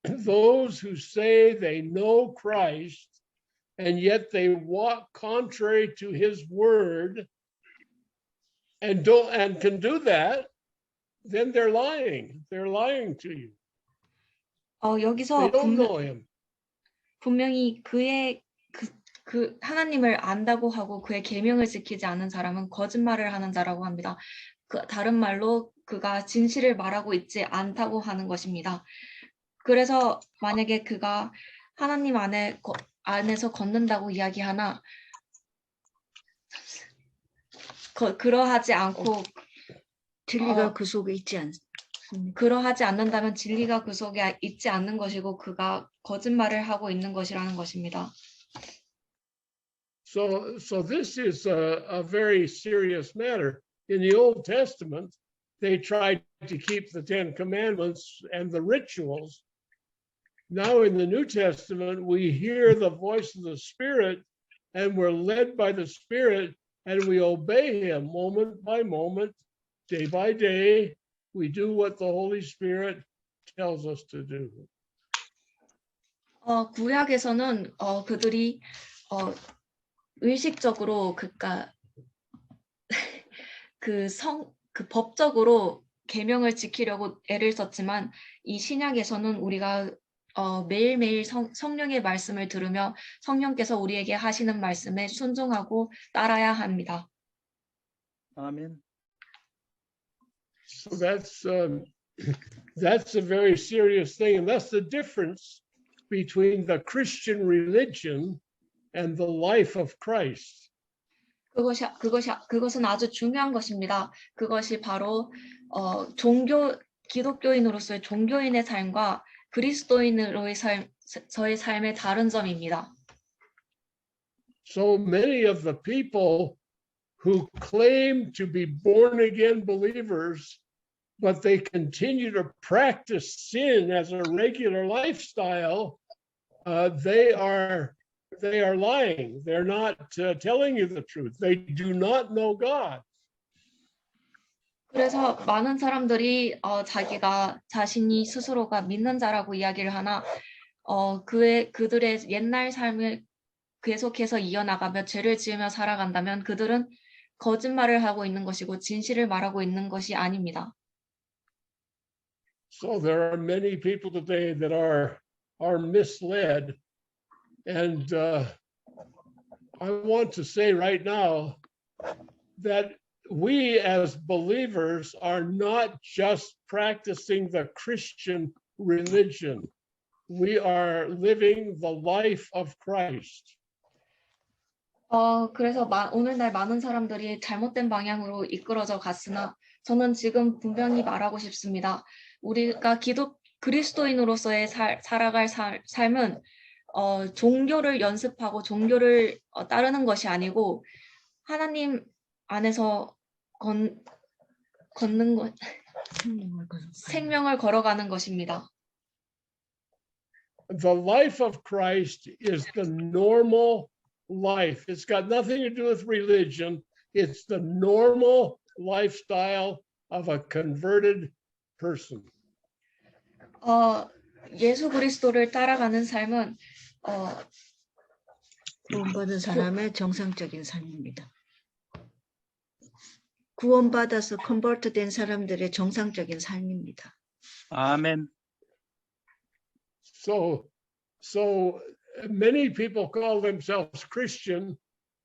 A: those who say they know Christ and yet they walk contrary to his word and can do that, then they're lying. They're lying to you. They
B: 여기서
A: don't know him.
B: 분명히 그의 그 하나님을 안다고 하고 그의 계명을 지키지 않은 사람은 거짓말을 하는 자라고 합니다. 다른 말로 그가 진실을 말하고 있지 않다고 하는 것입니다. 그래서 만약에 그가 하나님 안에서 걷는다고 이야기하나 그러하지 않고
C: 진리가 그 속에 있지 않습니다.
B: 그러하지 않는다면 진리가 그 속에 있지 않는 것이고 그가 거짓말을 하고 있는 것이라는 것입니다.
A: So this is a very serious matter. In the Old Testament, they tried to keep the Ten Commandments and the rituals. Now in the New Testament, we hear the voice of the Spirit and we're led by the Spirit and we obey him moment by moment, day by day. We do what the Holy Spirit tells us to do.
B: 구약에서는 그들이 의식적으로 그 법적으로 계명을 지키려고 애를 썼지만 이 신약에서는 우리가 매일매일 성령의 말씀을 들으며 성령께서 우리에게 하시는 말씀에 순종하고 따라야 합니다.
D: 아멘.
A: So that's a very serious thing, and that's the difference between the Christian religion and the life of Christ.
B: 그것은 아주 중요한 것입니다. 그것이 바로 기독교인으로서의 종교인의 삶과 그리스도인으로의 저의 삶의 다른 점입니다.
A: So many of the people who claim to be born again believers, but they continue to practice sin as a regular lifestyle, they are lying. They're not telling you the truth. They do not know God.
B: 그래서 많은 사람들이 자신이 스스로가 믿는 자라고 이야기를 하나 그들의 옛날 삶을 계속해서 이어나가며 죄를 지으며 살아간다면 그들은 거짓말을 하고 있는 것이고 진실을 말하고 있는 것이 아닙니다.
A: So there are many people today that are misled, and I want to say right now that we as believers are not just practicing the Christian religion. We are living the life of Christ.
B: 그래서 오늘날 많은 사람들이 잘못된 방향으로 이끌어져 갔으나 저는 지금 분명히 말하고 싶습니다. 우리가 그리스도인으로서의 살아갈 삶은 종교를 연습하고 종교를 따르는 것이 아니고 하나님 안에서 걷는 것, 생명을 걸어가는 것입니다.
A: The life of Christ is the normal life. It's got nothing to do with religion. It's the normal lifestyle of a converted person.
B: 예수 그리스도를 따라가는 삶은
C: 구원받은 사람의 정상적인 삶입니다. 구원받아서 컨버트된 사람들의 정상적인 삶입니다.
D: 아멘.
A: So many people call themselves Christian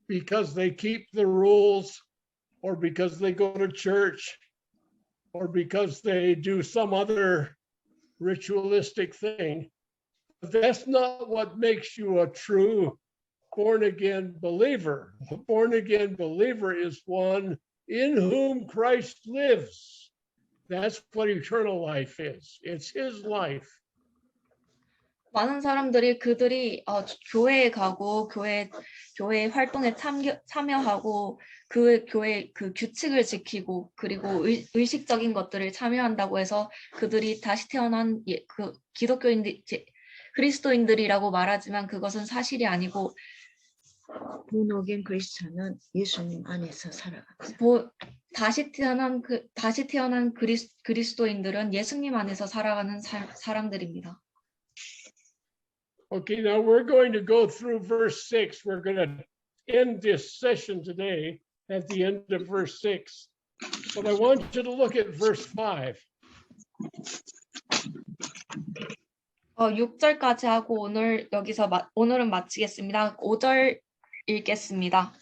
A: because they keep the rules, or because they go to church, or because they do some other ritualistic thing. But that's not what makes you a true born-again believer. A born-again believer is one in whom Christ lives. That's what eternal life is. It's his life.
B: 많은 사람들이 그들이 교회에 가고 교회 활동에 참여하고 그 교회 그 규칙을 지키고 그리고 의식적인 것들을 참여한다고 해서 그들이 다시 태어난 그 그리스도인들이라고 말하지만 그것은 사실이 아니고
C: born again 크리스찬은 예수님 안에서 살아갑니다.
B: 다시 태어난 그리스도인들은 예수님 안에서 살아가는 사람들입니다.
A: Okay, now we're going to go through verse 6. We're going to end this session today at the end of verse 6. But I want you to look at verse 5.
B: 6절까지 하고 오늘은 마치겠습니다. 5절 읽겠습니다.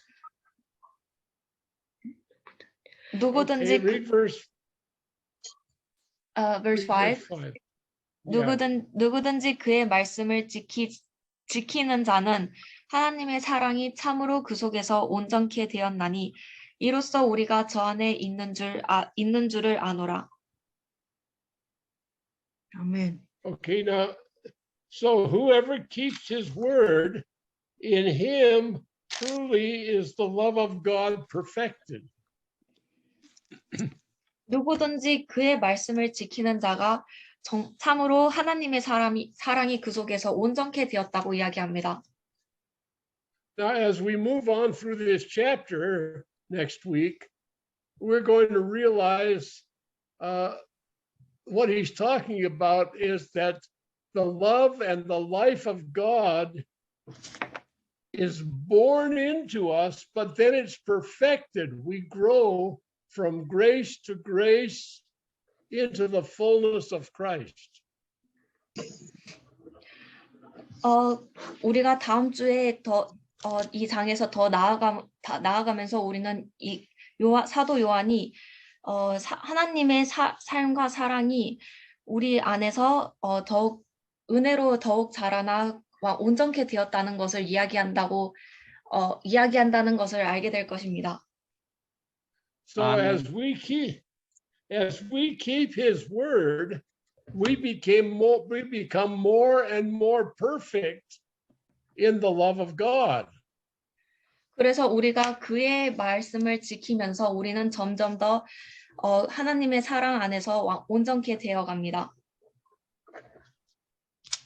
B: 누구든지
A: Okay, read verse
B: verse 5.
A: verse 5. Yeah.
B: 누구든지 그의 말씀을 지키는 자는 하나님의 사랑이 참으로 그 속에서 온전케 되었나니 이로써 우리가 저 안에 있는 줄을 아노라.
C: 아멘.
A: Okay, now, so whoever keeps his word, in him truly is the love of God perfected.
B: 누구든지 그의 말씀을 지키는 자가 참으로 하나님의 사랑이 그 속에서 온전케 되었다고 이야기합니다.
A: Now, as we move on through this chapter next week, we're going to realize what he's talking about is that the love and the life of God is born into us, but then it's perfected. We grow from grace to grace into the fullness of Christ.
B: 우리가 다음 주에 이 장에서 더 나아가면서 우리는 이 사도 요한이 하나님의 삶과 사랑이 우리 안에서 더욱 은혜로 더욱 자라나 온전케 되었다는 것을 이야기한다는 것을 알게 될 것입니다.
A: So
D: Amen.
A: as we keep his word, we become more and more perfect in the love of God.
B: 그래서 우리가 그의 말씀을 지키면서 우리는 점점 더 하나님의 사랑 안에서 온전케 되어갑니다.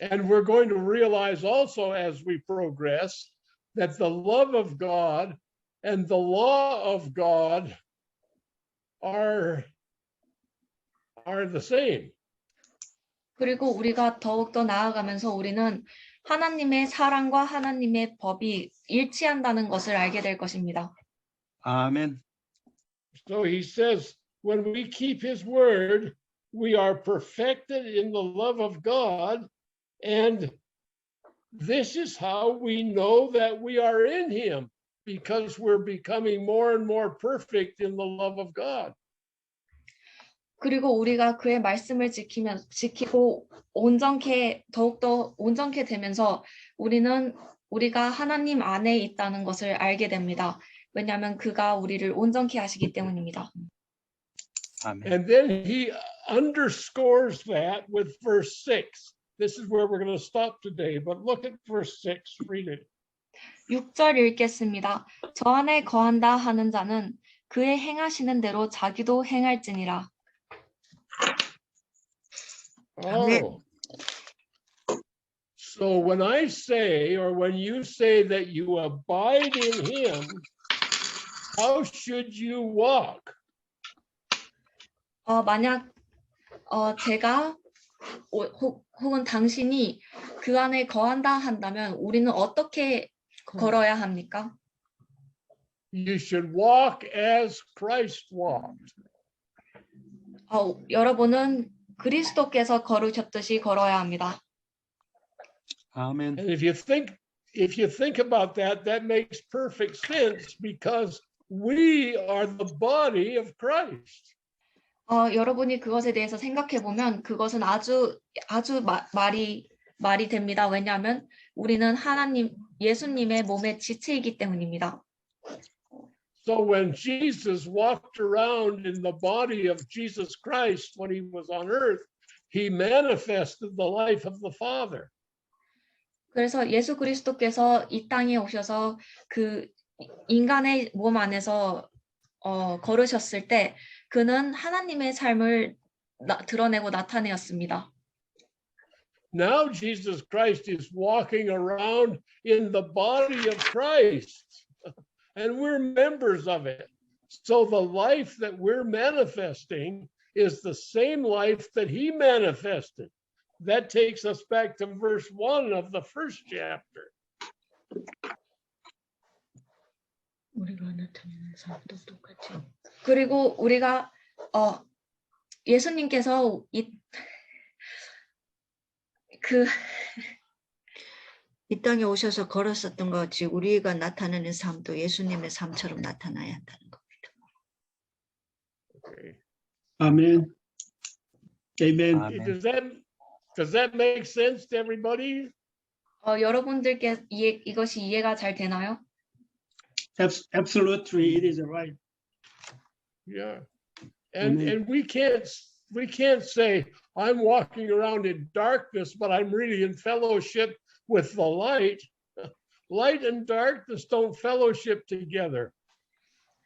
A: And we're going to realize also as we progress that the love of God and the law of God are the same.
B: 그리고 우리가 더욱더 나아가면서 우리는 하나님의 사랑과 하나님의 법이 일치한다는 것을 알게 될 것입니다.
D: 아멘.
A: So he says, when we keep his word, we are perfected in the love of God. And this is how we know that we are in him, because we're becoming more and more perfect in the love of God.
B: 그리고 우리가 그의 말씀을 지키고 더욱더 온전케 되면서 우리가 하나님 안에 있다는 것을 알게 됩니다. 왜냐하면 그가 우리를 온전케 하시기 때문입니다.
D: 아멘.
A: And then he underscores that with verse 6. This is where we're going to stop today, but look at verse 6. Read it.
B: 6절 읽겠습니다. 저 안에 거한다 하는 자는 그의 행하시는 대로 자기도 행할지니라.
A: Oh. So when I say, or when you say that you abide in him, how should you walk?
B: 만약 제가 혹은 당신이 그 안에 거한다 한다면 우리는 어떻게 걸어야 합니까?
A: You should walk as Christ walked.
B: 여러분은 그리스도께서 걸으셨듯이 걸어야 합니다.
D: 아멘.
A: And if you think about that, that makes perfect sense, because we are the body of Christ.
B: 여러분이 그것에 대해서 생각해 보면 그것은 아주 말이 됩니다. 왜냐하면 우리는 예수님의 몸의 지체이기 때문입니다.
A: So when Jesus walked around in the body of Jesus Christ when he was on earth, he manifested the life of the Father.
B: 그래서 예수 그리스도께서 이 땅에 오셔서 그 인간의 몸 안에서 걸으셨을 때 그는 하나님의 삶을 드러내고 나타내었습니다.
A: Now Jesus Christ is walking around in the body of Christ, and we're members of it. So the life that we're manifesting is the same life that he manifested. That takes us back to verse 1 of the first chapter.
B: 그리고 우리가 예수님께서
C: 이 땅에 오셔서 걸었었던 것 같이 우리가 나타내는 삶도 예수님의 삶처럼 나타나야 한다는 겁니다.
A: Okay.
E: 아멘. 아멘.
D: 아멘.
A: Does that make sense to everybody?
B: 여러분들께 이것이 이해가 잘 되나요?
E: Absolutely, it is right.
A: Yeah. And
F: Amen.
A: and we can't say I'm walking around in darkness, but I'm really in fellowship with the light. Light and darkness don't fellowship together.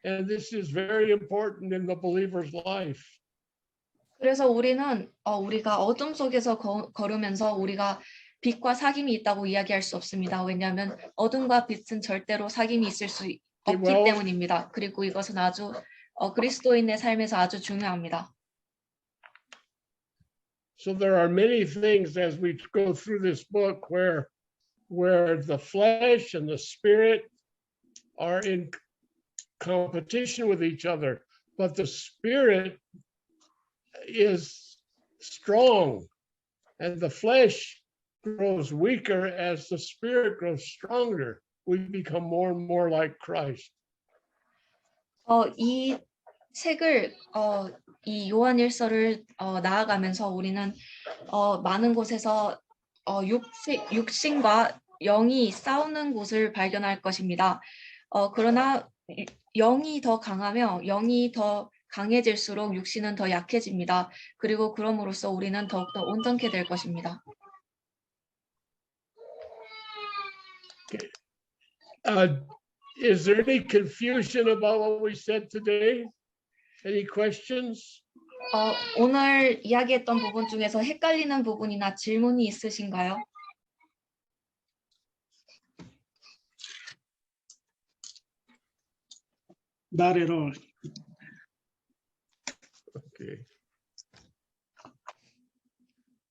A: And this is very important in the believer's life.
B: 그래서 우리가 어둠 속에서 걸으면서 우리가 빛과 사귐이 있다고 이야기할 수 없습니다. 왜냐하면 어둠과 빛은 절대로 사귐이 있을 수 없기 때문입니다. 그리고 이것은 아주 그리스도인의 삶에서 아주 중요합니다.
A: So there are many things as we go through this book where the flesh and the spirit are in competition with each other, but the spirit is strong and the flesh grows weaker as the spirit grows stronger. We become more and more like Christ.
B: 이 책을 이 요한일서를 나아가면서 우리는 많은 곳에서 육신과 영이 싸우는 곳을 발견할 것입니다. 그러나 영이 더 강하며 영이 더 강해질수록 육신은 더 약해집니다. 그리고 그럼으로써 우리는 더욱더 온전케 될 것입니다.
A: Is there any confusion about what we said today? Any questions?
B: 오늘 이야기했던 부분 중에서 헷갈리는 부분이나 질문이 있으신가요?
E: Not at all.
A: Okay.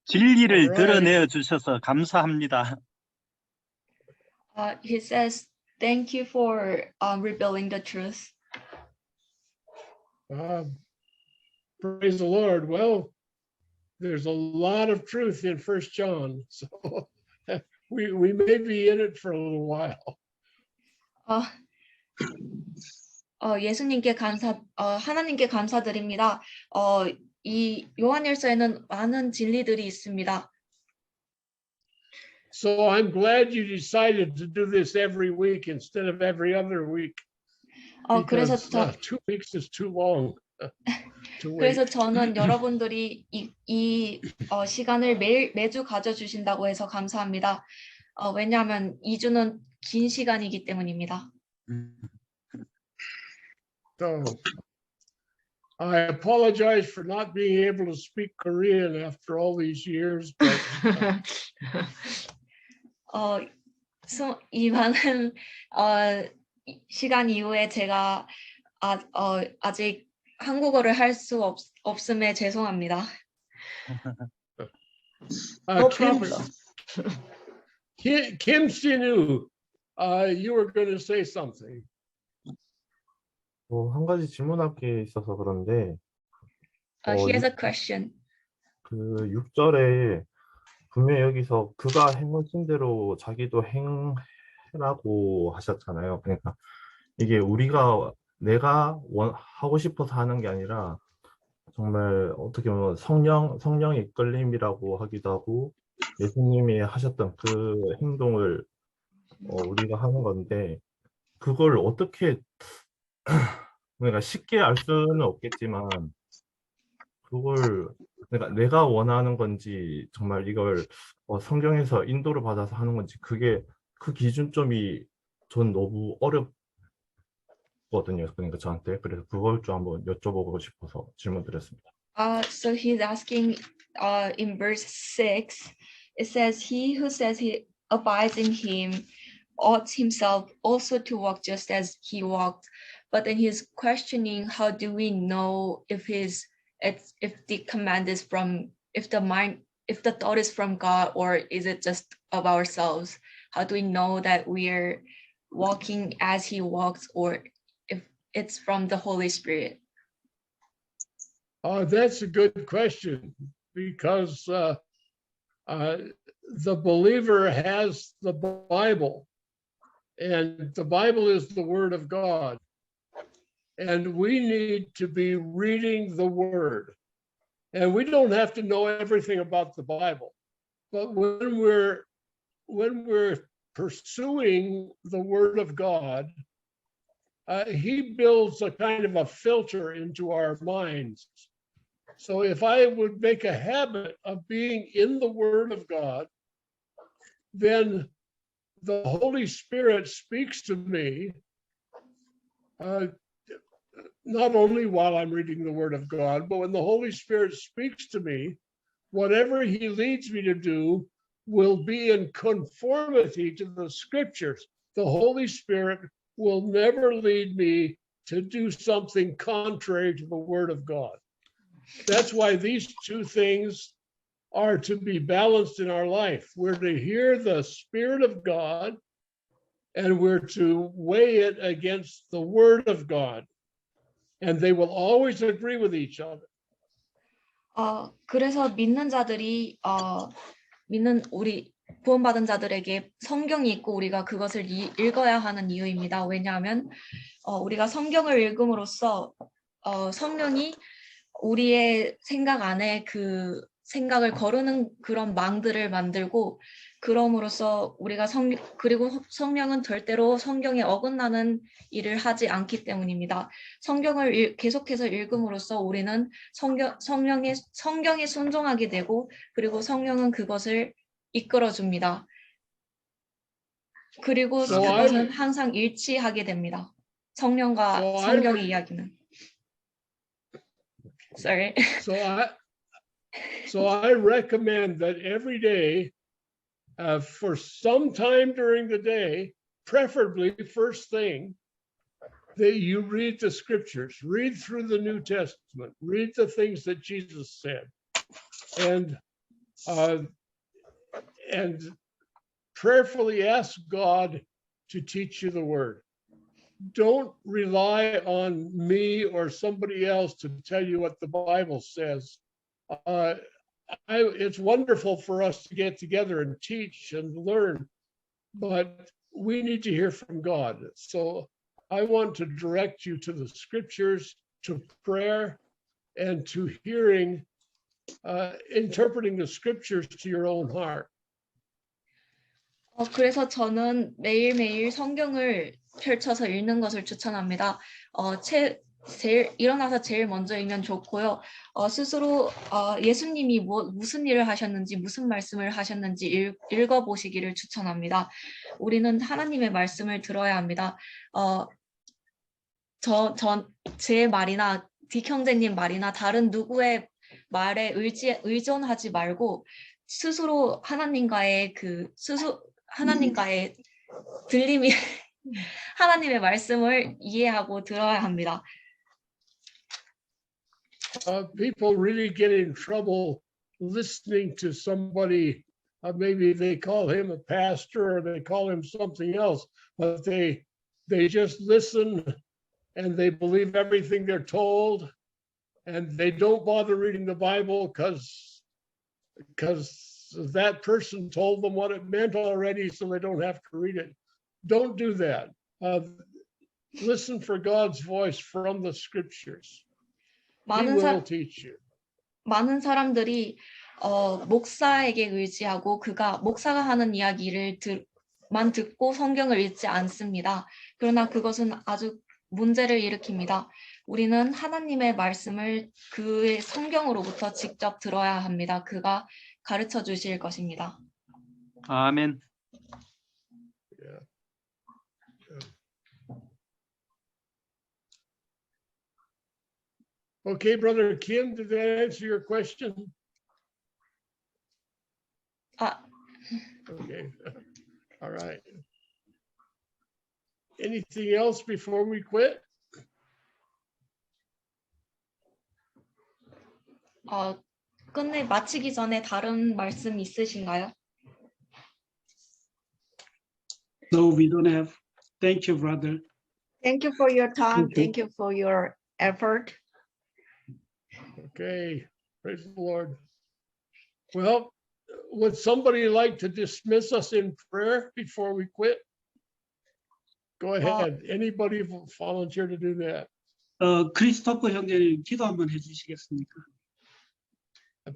D: 진리를
A: Alright.
D: 드러내어 주셔서 감사합니다.
B: He says, thank you for revealing the truth.
A: Praise the Lord. Well, there's a lot of truth in First John, so we may be in it for a little while.
B: 예수님께 하나님께 감사드립니다. 이 요한일서에는 많은 진리들이 있습니다.
A: So I'm glad you decided to do this every week instead of every other week.
B: 그래서
A: Because 2 weeks is too long to wait.
B: 그래서 저는 여러분들이 이 시간을 매주 가져주신다고 해서 감사합니다. 왜냐하면 2주는 긴 시간이기 때문입니다.
A: So I apologize for not being able to speak Korean after all these years, but
B: 이 많은 시간 이후에 제가 아직 한국어를 할 수 없음에 죄송합니다.
C: No problem.
A: Kim Sinu, you were going to say something.
G: 한 가지 질문할 게 있어서 그런데
B: He has a question.
G: 그 6절에 분명히 여기서 그가 행하신 대로 자기도 행하라고 하셨잖아요. 그러니까 이게 내가 하고 싶어서 하는 게 아니라 정말 어떻게 보면 성령의 이끌림이라고 하기도 하고 예수님이 하셨던 그 행동을 우리가 하는 건데 그걸 어떻게 그러니까 쉽게 알 수는 없겠지만 그걸 내가 원하는 건지 정말 이걸 성경에서 인도를 받아서 하는 건지 그게 그 기준점이 전 너무 어렵거든요. 그러니까 저한테 그래서 그걸 좀 한번 여쭤보고 싶어서 질문드렸습니다.
B: So he's asking in verse 6, it says, he who says he abides in him ought himself also to walk just as he walked. But then he's questioning, how do we know if the command is if the thought is from God, or is it just of ourselves? How do we know that we're walking as he walks, or if it's from the Holy Spirit?
A: That's a good question, because the believer has the Bible, and the Bible is the Word of God. And we need to be reading the Word. And we don't have to know everything about the Bible, but when we're pursuing the Word of God, He builds a kind of a filter into our minds. So if I would make a habit of being in the Word of God, then the Holy Spirit speaks to me, not only while I'm reading the Word of God, but when the Holy Spirit speaks to me, whatever He leads me to do will be in conformity to the Scriptures. The Holy Spirit will never lead me to do something contrary to the Word of God. That's why these two things are to be balanced in our life. We're to hear the Spirit of God, and we're to weigh it against the Word of God. And they will always agree with each other.
B: 그래서 믿는 자들이 믿는 우리 구원받은 자들에게 성경이 있고 우리가 그것을 읽어야 하는 이유입니다. 왜냐하면 우리가 성경을 읽음으로써 성령이 우리의 생각 안에 그 생각을 거르는 그런 망들을 만들고, 그럼으로써 우리가 그리고 성령은 절대로 성경에 어긋나는 일을 하지 않기 때문입니다. 성경을 계속해서 읽음으로써 우리는 성경에 순종하게 되고, 그리고 성령은 그것을 이끌어 줍니다. 그리고 그것은 항상 일치하게 됩니다. 성령과 성경의 이야기는. Sorry.
A: So I recommend that every day, for some time during the day, preferably first thing, that you read the Scriptures, read through the New Testament, read the things that Jesus said, and prayerfully ask God to teach you the Word. don't rely on me or somebody else to tell you what the Bible says. It's wonderful for us to get together and teach and learn, but we need to hear from God. So I want to direct you to the scriptures, to prayer, and to hearing, interpreting the scriptures to your own heart.
B: 그래서 저는 매일매일 성경을 펼쳐서 읽는 것을 추천합니다. 일어나서 제일 먼저 읽면 좋고요. 스스로 예수님이 무슨 일을 하셨는지, 무슨 말씀을 하셨는지 읽어보시기를 추천합니다. 우리는 하나님의 말씀을 들어야 합니다. 제 말이나 딕 형제님 말이나 다른 누구의 말에 의존하지 말고 스스로 하나님과의 들림이 하나님의 말씀을 이해하고 들어야 합니다.
A: People really get in trouble listening to somebody. Maybe they call him a pastor or they call him something else, but they just listen and they believe everything they're told, and they don't bother reading the Bible because that person told them what it meant already, so they don't have to read it. Don't do that. Listen for God's voice from the scriptures. He will teach you.
B: 많은 사람들이 목사에게 의지하고 목사가 하는 이야기를 만 듣고 성경을 읽지 않습니다. 그러나 그것은 아주 문제를 일으킵니다. 우리는 하나님의 말씀을 그의 성경으로부터 직접 들어야 합니다. 그가 가르쳐 주실 것입니다.
D: 아멘.
A: Okay, Brother Kim, did that answer your question? Okay, all right. Anything else before we quit?
B: 마치기 전에 다른 말씀 있으신가요?
E: No, we don't have. Thank you, brother.
C: Thank you for your time.
F: Thank you.
C: Thank you for your effort.
A: Okay, praise the Lord. Well, would somebody like to dismiss us in prayer before we quit? Go ahead. Anybody volunteer to do that?
E: 크리스토퍼 형제님 기도 한번 해주시겠습니까?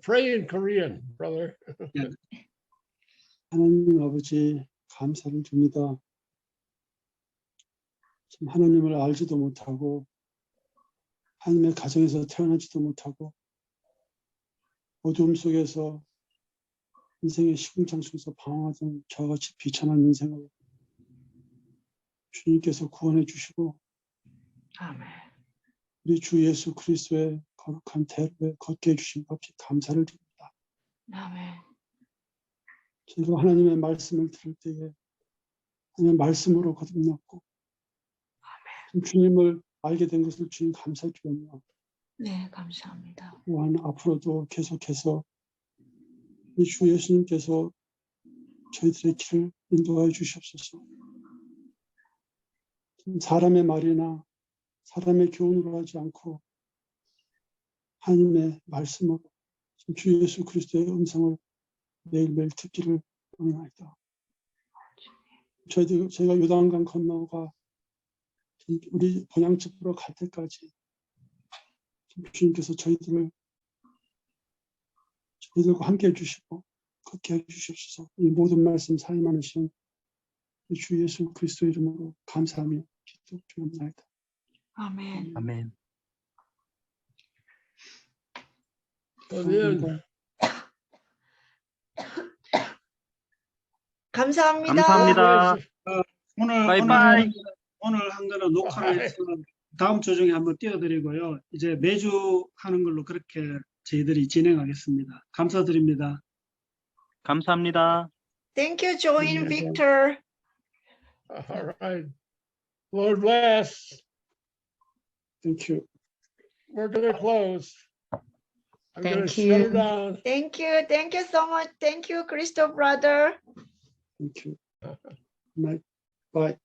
A: Pray in Korean, brother.
F: 하나님 아버지 감사를 드립니다. 참 하나님을 알지도 못하고 하나님의 가정에서 태어나지도 못하고 어두움 속에서 인생의 시궁창 속에서 방황하던 저같이 비천한 인생을 주님께서 구원해 주시고
C: 아멘.
F: 우리 주 예수 그리스도의 거룩한 대로에 걷게 해주신 것 감사를 드립니다.
C: 아멘.
F: 저희가 하나님의 말씀을 들을 때에 하나님의 말씀으로 거듭났고 주님을 알게 된 것을 주님 감사해 주며
C: 네, 감사합니다.
F: 또한 앞으로도 계속해서 우리 주 예수님께서 저희들의 길을 인도하여 주시옵소서. 사람의 말이나 사람의 교훈으로 하지 않고 하나님의 말씀으로 주 예수 그리스도의 음성을 매일매일 듣기를 원하나이다. 저희가 요단강 건너가 우리 본향집으로 갈 때까지 주님께서 저희들과 함께 해주시고 걷게 해주시옵소서. 이 모든 말씀 사이 많으신 주 예수 그리스도 이름으로 감사하며 기도드립니다.
C: 아멘.
D: 아멘.
A: Amen.
C: 감사합니다.
D: 감사합니다. 바이바이.
E: 오늘 한 거는 녹화를 해서 다음 주 중에 한번 띄워드리고요. 이제 매주 하는 걸로 그렇게 저희들이 진행하겠습니다. 감사드립니다.
D: 감사합니다.
C: Thank you, Join Victor.
A: All right. Lord bless.
F: Thank you.
A: We're going to close. I'm going to
C: Thank
A: shut
C: you.
A: it down.
C: Thank you. Thank you so much. Thank you, Christo brother.
F: Thank you. Good night. Bye.